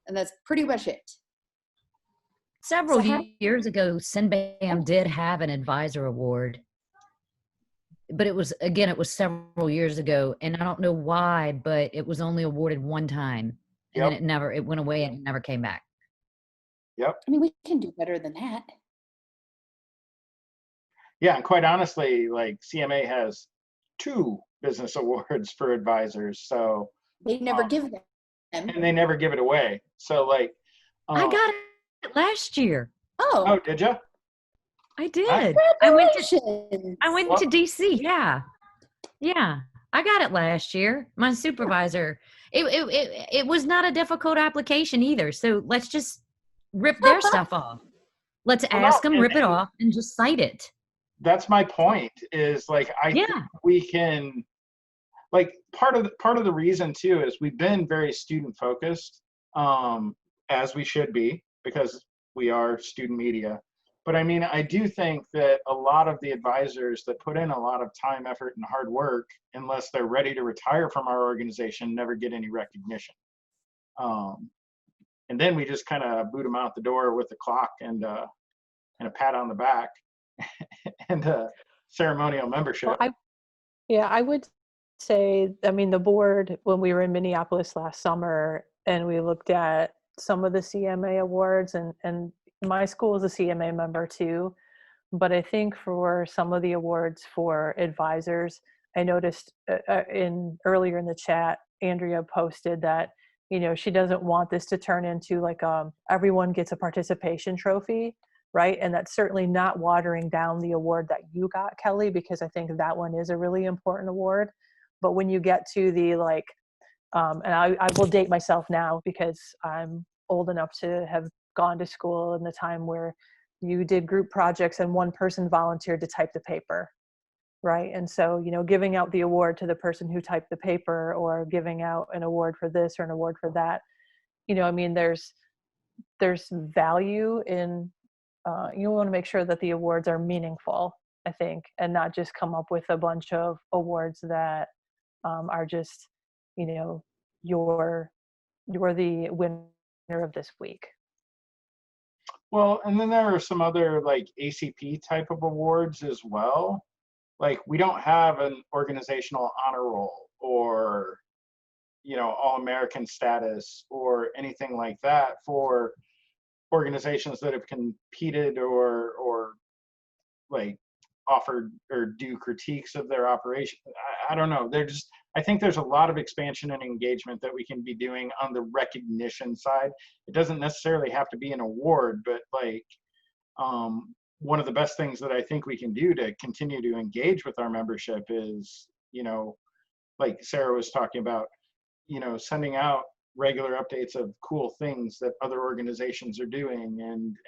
[SPEAKER 1] and that's pretty much it.
[SPEAKER 7] Several years ago, CMBAM did have an advisor award, but it was several years ago, and I don't know why, but it was only awarded one time, and then it went away and never came back.
[SPEAKER 2] Yep.
[SPEAKER 1] I mean, we can do better than that.
[SPEAKER 2] Yeah, and quite honestly, like CMA has 2 business awards for advisors, so
[SPEAKER 1] they never give them,
[SPEAKER 2] and they never give it away. So like,
[SPEAKER 7] I got it last year.
[SPEAKER 1] Oh,
[SPEAKER 2] did you?
[SPEAKER 7] I did.
[SPEAKER 1] Nice.
[SPEAKER 7] I went to DC. Yeah, I got it last year. My supervisor. It was not a difficult application either. So let's just rip their stuff off. Let's ask them, rip it off, and just cite it.
[SPEAKER 2] That's my point. Is like I think we can, like part of the reason too is we've been very student focused, as we should be because we are student media. But I mean, I do think that a lot of the advisors that put in a lot of time, effort, and hard work, unless they're ready to retire from our organization, never get any recognition. And then we just kind of boot them out the door with a clock and a pat on the back and a ceremonial membership.
[SPEAKER 5] Well, I would say, I mean, the board, when we were in Minneapolis last summer and we looked at some of the CMA awards, and my school is a CMA member too, but I think for some of the awards for advisors, I noticed earlier in the chat, Andrea posted that, you know, she doesn't want this to turn into like everyone gets a participation trophy, right? And that's certainly not watering down the award that you got, Kelly, because I think that one is a really important award. But when you get to the like, and I will date myself now because I'm old enough to have gone to school in the time where you did group projects and one person volunteered to type the paper, right? And so, you know, giving out the award to the person who typed the paper, or giving out an award for this or an award for that, you know, I mean, there's value in, you want to make sure that the awards are meaningful, I think, and not just come up with a bunch of awards that are just, you know, you're the winner of this week.
[SPEAKER 2] Well, and then there are some other like ACP type of awards as well. Like we don't have an organizational honor roll or, you know, all-American status or anything like that for organizations that have competed or like offered or do critiques of their operation. I don't know. I think there's a lot of expansion and engagement that we can be doing on the recognition side. It doesn't necessarily have to be an award, but like one of the best things that I think we can do to continue to engage with our membership is, you know, like Sarah was talking about, you know, sending out regular updates of cool things that other organizations are doing,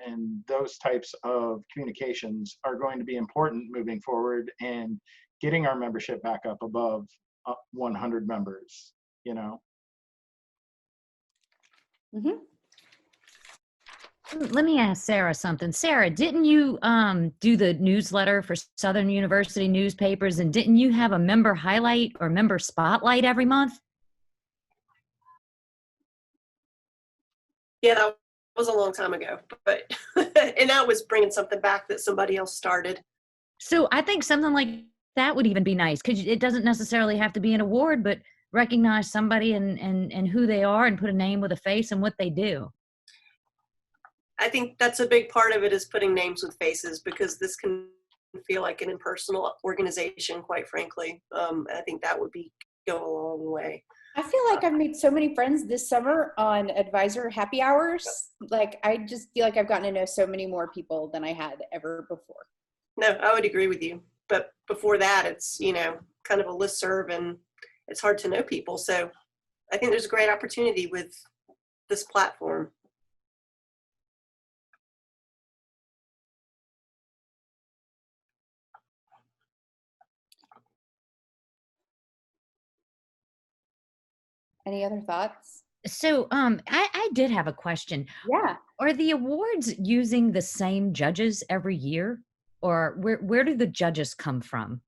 [SPEAKER 2] and those types of communications are going to be important moving forward and getting our membership back up above 100 members, you know.
[SPEAKER 1] Mm-hmm.
[SPEAKER 7] Let me ask Sarah something. Sarah, didn't you do the newsletter for Southern University newspapers, and didn't you have a member highlight or member spotlight every month?
[SPEAKER 11] Yeah, that was a long time ago, but and that was bringing something back that somebody else started.
[SPEAKER 7] So I think something like that would even be nice, because it doesn't necessarily have to be an award, but recognize somebody and who they are and put a name with a face and what they do.
[SPEAKER 11] I think that's a big part of it, is putting names with faces, because this can feel like an impersonal organization, quite frankly. I think that would go a long way.
[SPEAKER 1] I feel like I've made so many friends this summer on advisor happy hours. Like, I just feel like I've gotten to know so many more people than I had ever before.
[SPEAKER 11] No, I would agree with you. But before that, it's, you know, kind of a listserv, and it's hard to know people. So I think there's a great opportunity with this platform.
[SPEAKER 1] Any other thoughts?
[SPEAKER 7] So I did have a question.
[SPEAKER 1] Yeah.
[SPEAKER 7] Are the awards using the same judges every year, or where do the judges come from?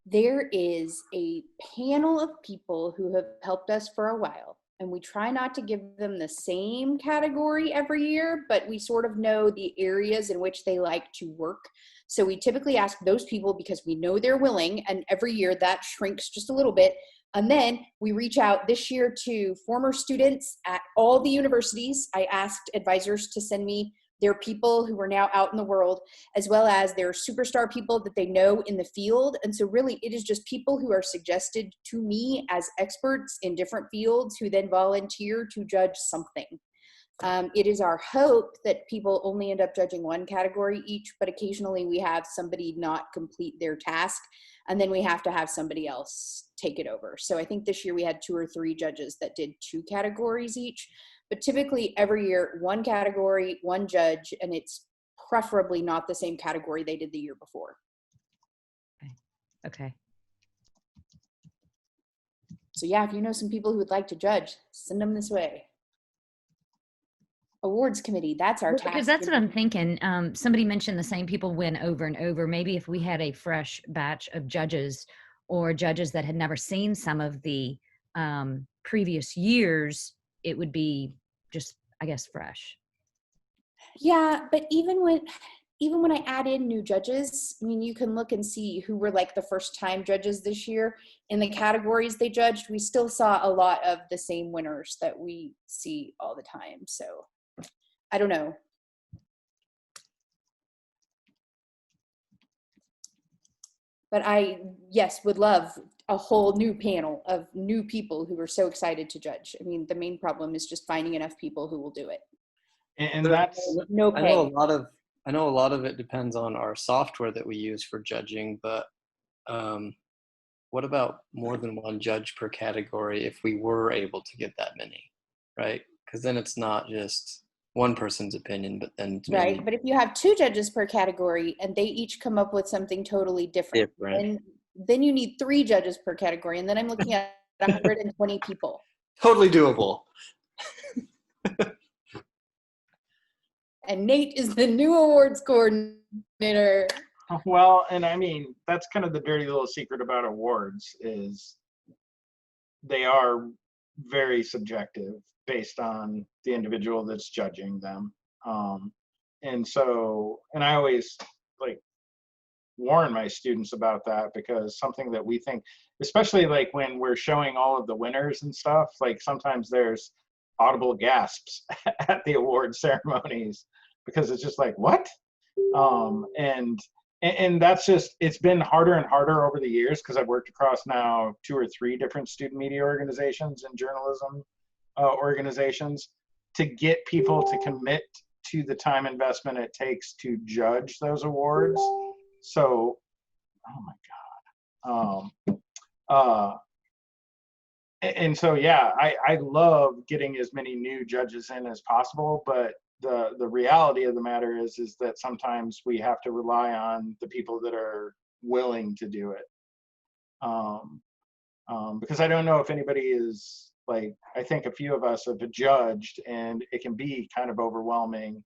[SPEAKER 1] There is a panel of people who have helped us for a while, and we try not to give them the same category every year, but we sort of know the areas in which they like to work. So we typically ask those people because we know they're willing, and every year that shrinks just a little bit. And then we reach out this year to former students at all the universities. I asked advisors to send me their people who are now out in the world, as well as their superstar people that they know in the field. And so really it is just people who are suggested to me as experts in different fields who then volunteer to judge something. It is our hope that people only end up judging one category each, but occasionally we have somebody not complete their task, and then we have to have somebody else take it over. So I think this year we had 2 or 3 judges that did 2 categories each, but typically every year, 1 category, 1 judge, and it's preferably not the same category they did the year before.
[SPEAKER 7] Okay.
[SPEAKER 1] So yeah, if you know some people who would like to judge, send them this way. Awards committee, that's our task.
[SPEAKER 7] Because that's what I'm thinking. Somebody mentioned the same people win over and over. Maybe if we had a fresh batch of judges, or judges that had never seen some of the previous years, it would be just, I guess, fresh.
[SPEAKER 1] Yeah, but even when, even when I add in new judges, I mean, you can look and see who were like the first time judges this year in the categories they judged. We still saw a lot of the same winners that we see all the time. So I don't know. But I, yes, would love a whole new panel of new people who are so excited to judge. I mean, the main problem is just finding enough people who will do it.
[SPEAKER 2] And that's
[SPEAKER 1] no pay.
[SPEAKER 4] I know a lot of it depends on our software that we use for judging, but what about more than one judge per category if we were able to get that many, right? Because then it's not just one person's opinion, but then
[SPEAKER 1] right. But if you have 2 judges per category and they each come up with something totally different. Then you need 3 judges per category, and then I'm looking at 120 people.
[SPEAKER 4] Totally doable.
[SPEAKER 1] And Nate is the new awards coordinator.
[SPEAKER 2] Well, and I mean, that's kind of the dirty little secret about awards is they are very subjective based on the individual that's judging them. And so, and I always like warn my students about that, because something that we think, especially like when we're showing all of the winners and stuff, like sometimes there's audible gasps at the award ceremonies because it's just like, what? And that's just, it's been harder and harder over the years because I've worked across now 2 or 3 different student media organizations and journalism organizations to get people to commit to the time investment it takes to judge those awards. So, oh my God. And so, yeah, I love getting as many new judges in as possible, but the reality of the matter is that sometimes we have to rely on the people that are willing to do it. Because I don't know if anybody is like, I think a few of us have judged, and it can be kind of overwhelming,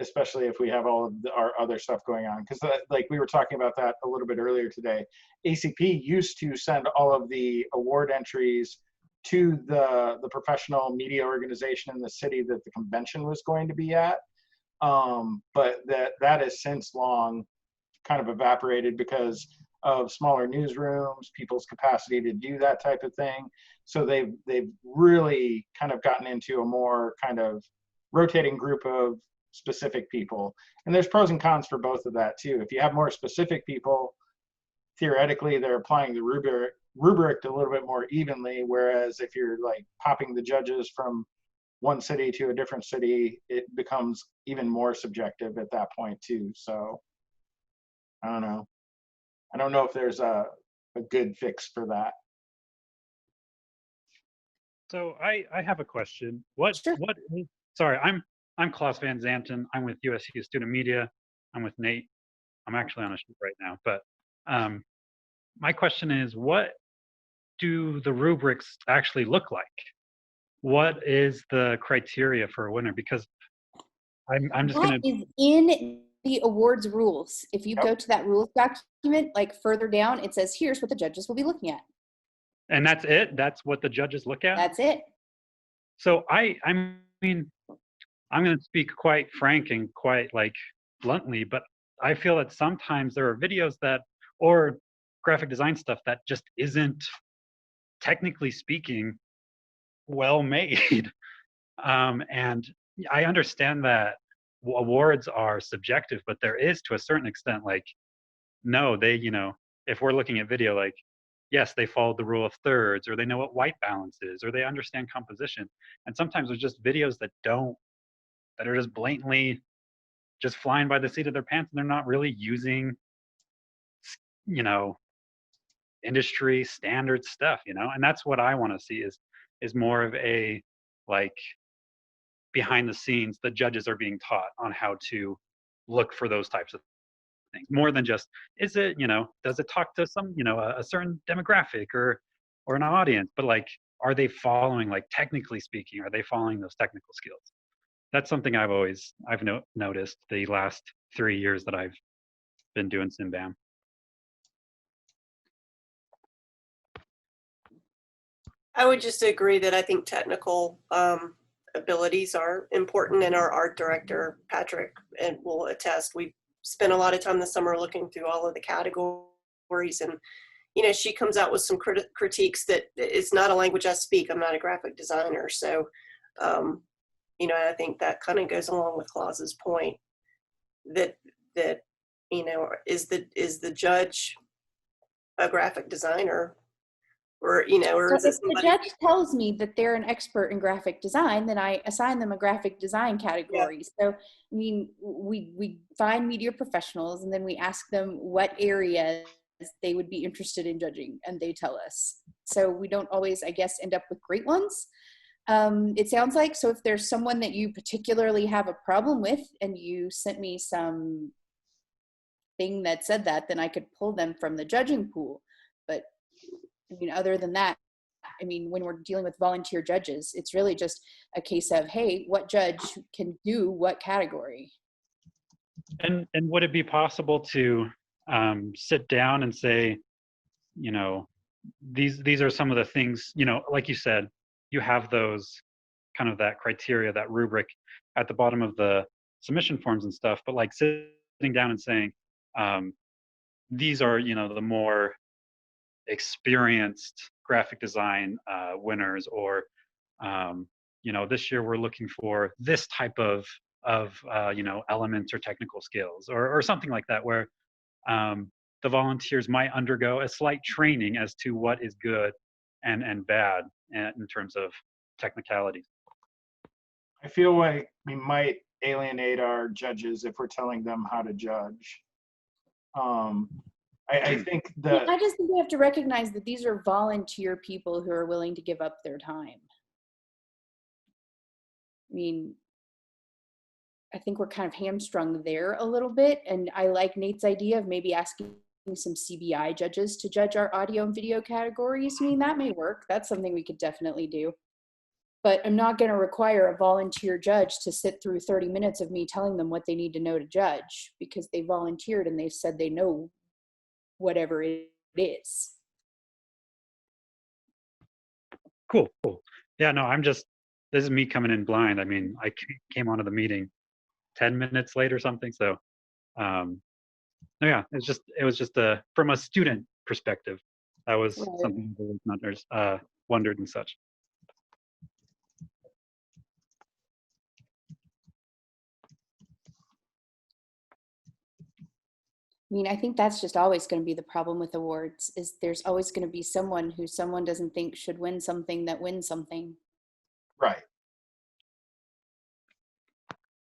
[SPEAKER 2] especially if we have all of our other stuff going on. Because like we were talking about that a little bit earlier today, ACP used to send all of the award entries to the professional media organization in the city that the convention was going to be at. But that has since long kind of evaporated because of smaller newsrooms, people's capacity to do that type of thing. So they've really kind of gotten into a more kind of rotating group of specific people. And there's pros and cons for both of that too. If you have more specific people, theoretically they're applying the rubric a little bit more evenly, whereas if you're like popping the judges from one city to a different city, it becomes even more subjective at that point too. So I don't know. I don't know if there's a good fix for that.
[SPEAKER 17] So I have a question. Sorry, I'm Klaus Van Zanten. I'm with USU Student Media. I'm with Nate. I'm actually on a shoot right now, but my question is, what do the rubrics actually look like? What is the criteria for a winner? Because I'm just going
[SPEAKER 1] to. That is in the awards rules. If you go to that rules document, like further down, it says, here's what the judges will be looking at.
[SPEAKER 17] And that's it? That's what the judges look at?
[SPEAKER 1] That's it.
[SPEAKER 17] So I mean, I'm going to speak quite frank and quite like bluntly, but I feel that sometimes there are videos that, or graphic design stuff that just isn't, technically speaking, well made. And I understand that awards are subjective, but there is, to a certain extent, like, no, they, if we're looking at video, like, yes, they followed the rule of thirds, or they know what white balance is, or they understand composition. And sometimes there's just videos that are just blatantly just flying by the seat of their pants, and they're not really using, industry standard stuff, and that's what I want to see is more of a, like, behind the scenes, the judges are being taught on how to look for those types of things, more than just, is it, does it talk to some, a certain demographic or an audience, but like, are they following, like, technically speaking, are they following those technical skills? That's something I've noticed the last 3 years that I've been doing CMBAM.
[SPEAKER 11] I would just agree that I think technical abilities are important, and our art director, Patrick, and will attest, we've spent a lot of time this summer looking through all of the categories, and she comes out with some critiques that it's not a language I speak. I'm not a graphic designer, so I think that kind of goes along with Claus's point that is the judge a graphic designer, or or is
[SPEAKER 1] So
[SPEAKER 11] it
[SPEAKER 1] if the
[SPEAKER 11] somebody?
[SPEAKER 1] judge tells me that they're an expert in graphic design, then I assign them a graphic design category. So, I mean, we find media professionals and then we ask them what areas they would be interested in judging, and they tell us. So we don't always, I guess, end up with great ones. It sounds like, so if there's someone that you particularly have a problem with and you sent me some thing that said that, then I could pull them from the judging pool. But I mean, other than that, I mean, when we're dealing with volunteer judges, it's really just a case of, hey, what judge can do what category?
[SPEAKER 17] And would it be possible to sit down and say, these are some of the things, like you said, you have those kind of that criteria, that rubric at the bottom of the submission forms and stuff, but like sitting down and saying, these are, the more experienced graphic design winners, or this year we're looking for this type of elements or technical skills, or something like that, where the volunteers might undergo a slight training as to what is good and bad in terms of technicalities.
[SPEAKER 2] I feel like we might alienate our judges if we're telling them how to judge. I think that
[SPEAKER 1] I just think we have to recognize that these are volunteer people who are willing to give up their time. I mean, I think we're kind of hamstrung there a little bit, and I like Nate's idea of maybe asking some CBI judges to judge our audio and video categories. I mean, that may work. That's something we could definitely do. But I'm not going to require a volunteer judge to sit through 30 minutes of me telling them what they need to know to judge, because they volunteered and they said they know whatever it is.
[SPEAKER 17] Cool. Yeah, no, this is me coming in blind. I mean, I came onto the meeting 10 minutes late or something. So, yeah, it was just from a student perspective, that was something that wondered and such.
[SPEAKER 1] I mean, I think that's just always going to be the problem with awards, is there's always going to be someone who someone doesn't think should win something that wins something.
[SPEAKER 2] Right.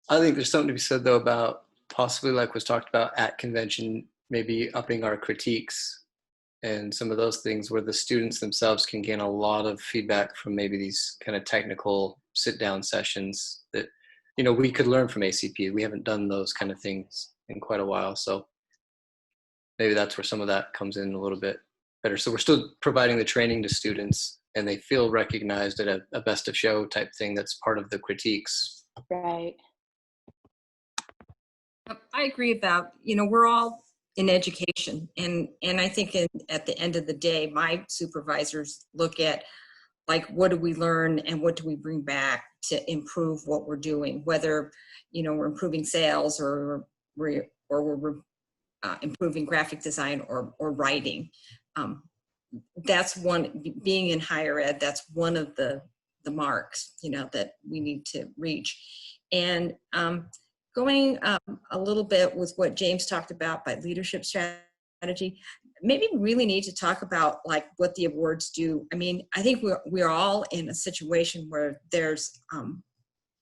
[SPEAKER 4] I think there's something to be said, though, about possibly, like was talked about at convention, maybe upping our critiques and some of those things where the students themselves can gain a lot of feedback from maybe these kind of technical sit-down sessions that, we could learn from ACP. We haven't done those kind of things in quite a while. So maybe that's where some of that comes in a little bit better. So we're still providing the training to students, and they feel recognized at a best of show type thing that's part of the critiques.
[SPEAKER 1] Right.
[SPEAKER 10] I agree about, we're all in education, and I think at the end of the day, my supervisors look at, like, what do we learn and what do we bring back to improve what we're doing, whether, we're improving sales or we're improving graphic design or writing. That's one, being in higher ed, that's one of the marks, that we need to reach. And going a little bit with what James talked about by leadership strategy, maybe we really need to talk about like what the awards do. I mean, I think we're all in a situation where there's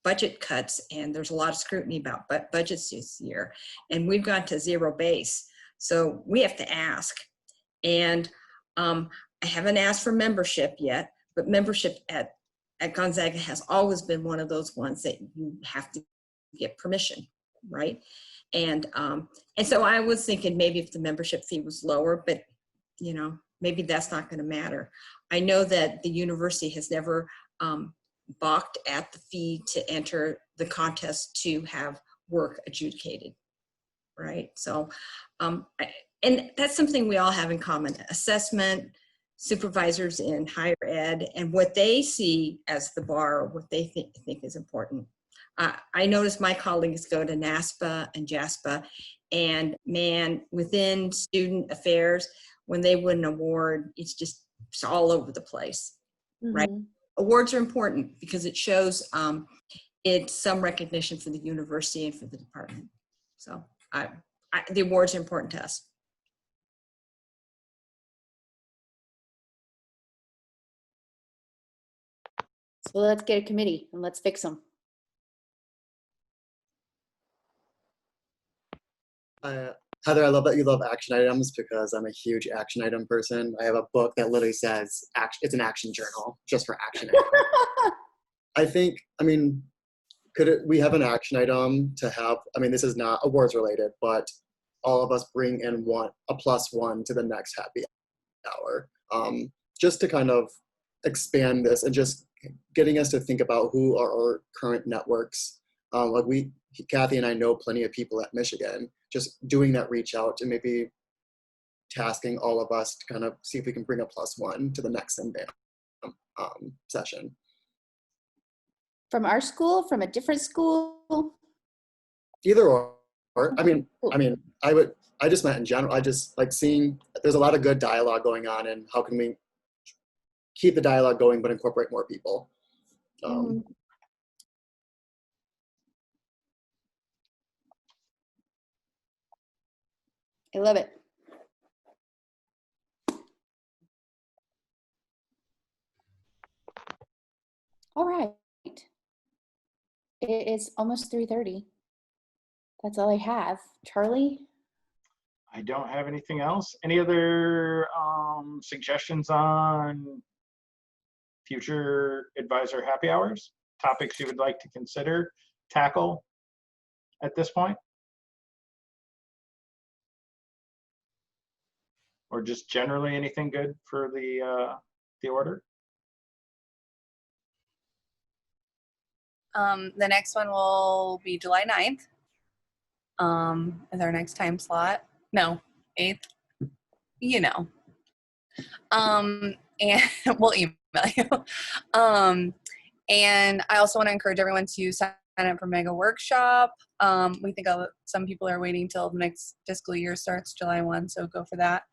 [SPEAKER 10] budget cuts and there's a lot of scrutiny about budgets this year, and we've gone to zero base. So we have to ask. And I haven't asked for membership yet, but membership at Gonzaga has always been one of those ones that you have to get permission, right? And so I was thinking maybe if the membership fee was lower, but maybe that's not going to matter. I know that the university has never balked at the fee to enter the contest to have work adjudicated, right? So, and that's something we all have in common: assessment, supervisors in higher ed, and what they see as the bar, or what they think is important. I noticed my colleagues go to NASPA and JASPA, And man, within student affairs, when they win an award, it's all over the place, right? Awards are important because it shows it's some recognition for the university and for the department. So the awards are important to us.
[SPEAKER 1] So let's get a committee and let's fix them.
[SPEAKER 12] Heather, I love that you love action items because I'm a huge action item person. I have a book that literally says it's an action journal just for action items. I think, I mean, we have an action item to have, I mean, this is not awards related, but all of us bring in a +1 to the next happy hour, just to kind of expand this and just getting us to think about who are our current networks. Like Kathy and I know plenty of people at Michigan, just doing that reach out and maybe tasking all of us to kind of see if we can bring a +1 to the next CMBAM session.
[SPEAKER 1] From our school, from a different school?
[SPEAKER 12] Either or. I mean, I just meant in general, I just like seeing there's a lot of good dialogue going on, and how can we keep the dialogue going but incorporate more people?
[SPEAKER 1] I love it. All right. It is almost 3:30. That's all I have. Charlie?
[SPEAKER 2] I don't have anything else. Any other suggestions on future advisor happy hours? Topics you would like to consider, tackle at this point? Or just generally anything good for the order?
[SPEAKER 3] The next one will be July 9th. Is our next time slot? No, 8th. You know. And we'll email you. And I also want to encourage everyone to sign up for Mega Workshop. We think some people are waiting till the next fiscal year starts, July 1, so go for that.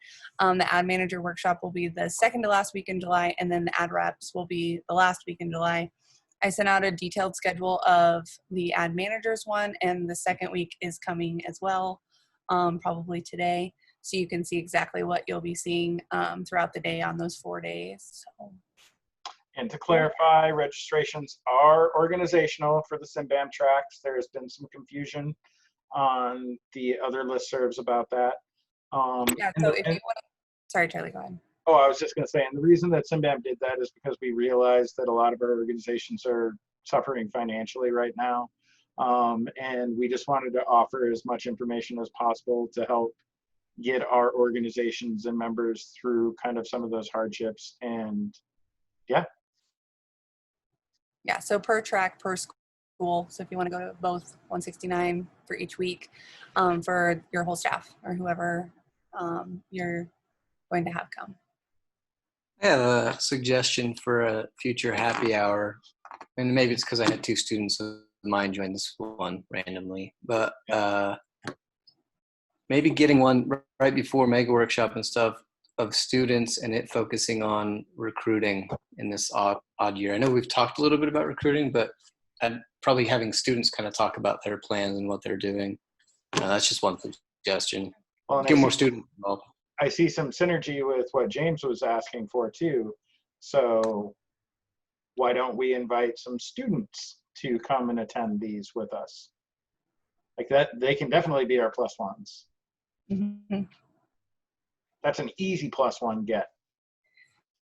[SPEAKER 3] The Ad Manager Workshop will be the second to last week in July, and then the Ad Reps will be the last week in July. I sent out a detailed schedule of the Ad Managers one, and the second week is coming as well, probably today. So you can see exactly what you'll be seeing throughout the day on those 4 days. So.
[SPEAKER 2] And to clarify, registrations are organizational for the CMBAM tracks. There has been some confusion on the other listservs about that.
[SPEAKER 3] Yeah, so if you want to, sorry, Charlie, go ahead.
[SPEAKER 2] Oh, I was just going to say, and the reason that CMBAM did that is because we realized that a lot of our organizations are suffering financially right now. And we just wanted to offer as much information as possible to help get our organizations and members through kind of some of those hardships. And yeah.
[SPEAKER 3] Yeah, so per track, per school. So if you want to go to both 169 for each week for your whole staff or whoever you're going to have come.
[SPEAKER 4] I have a suggestion for a future happy hour, and maybe it's because I had 2 students of mine join this one randomly, but maybe getting one right before Mega Workshop and stuff of students and it focusing on recruiting in this odd year. I know we've talked a little bit about recruiting, but probably having students kind of talk about their plans and what they're doing. That's just one suggestion.
[SPEAKER 2] Well,
[SPEAKER 4] get more students involved.
[SPEAKER 2] I see some synergy with what James was asking for too. So why don't we invite some students to come and attend these with us? Like that, they can definitely be our +1s.
[SPEAKER 3] Mm-hmm.
[SPEAKER 2] That's an easy +1 get.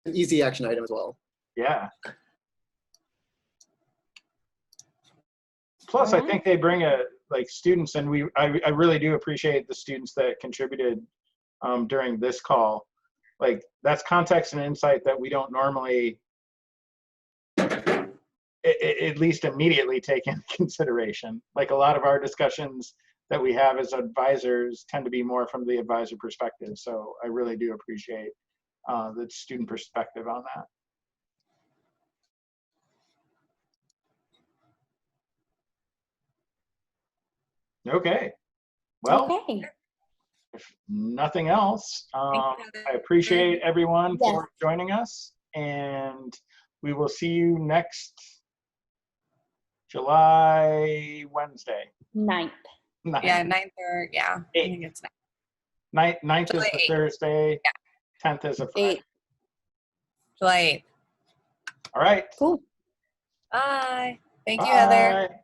[SPEAKER 12] An easy action item as well.
[SPEAKER 2] Yeah. Plus, I think they bring students, and I really do appreciate the students that contributed during this call. Like that's context and insight that we don't normally, at least immediately, take into consideration. Like a lot of our discussions that we have as advisors tend to be more from the advisor perspective. So I really do appreciate the student perspective on that. Okay. Well,
[SPEAKER 1] Okay.
[SPEAKER 2] if nothing else,
[SPEAKER 3] you,
[SPEAKER 2] I appreciate everyone
[SPEAKER 1] Yes.
[SPEAKER 2] for joining us, and we will see you next July Wednesday.
[SPEAKER 1] 9th.
[SPEAKER 3] Yeah, 9th or yeah, I think it's 9th.
[SPEAKER 2] 9th is
[SPEAKER 3] July
[SPEAKER 2] the
[SPEAKER 3] 8th.
[SPEAKER 2] Thursday. 10th is a Friday.
[SPEAKER 1] 8th.
[SPEAKER 3] July 8th.
[SPEAKER 2] All right.
[SPEAKER 1] Cool.
[SPEAKER 3] Bye. Thank you, Heather.
[SPEAKER 2] Bye.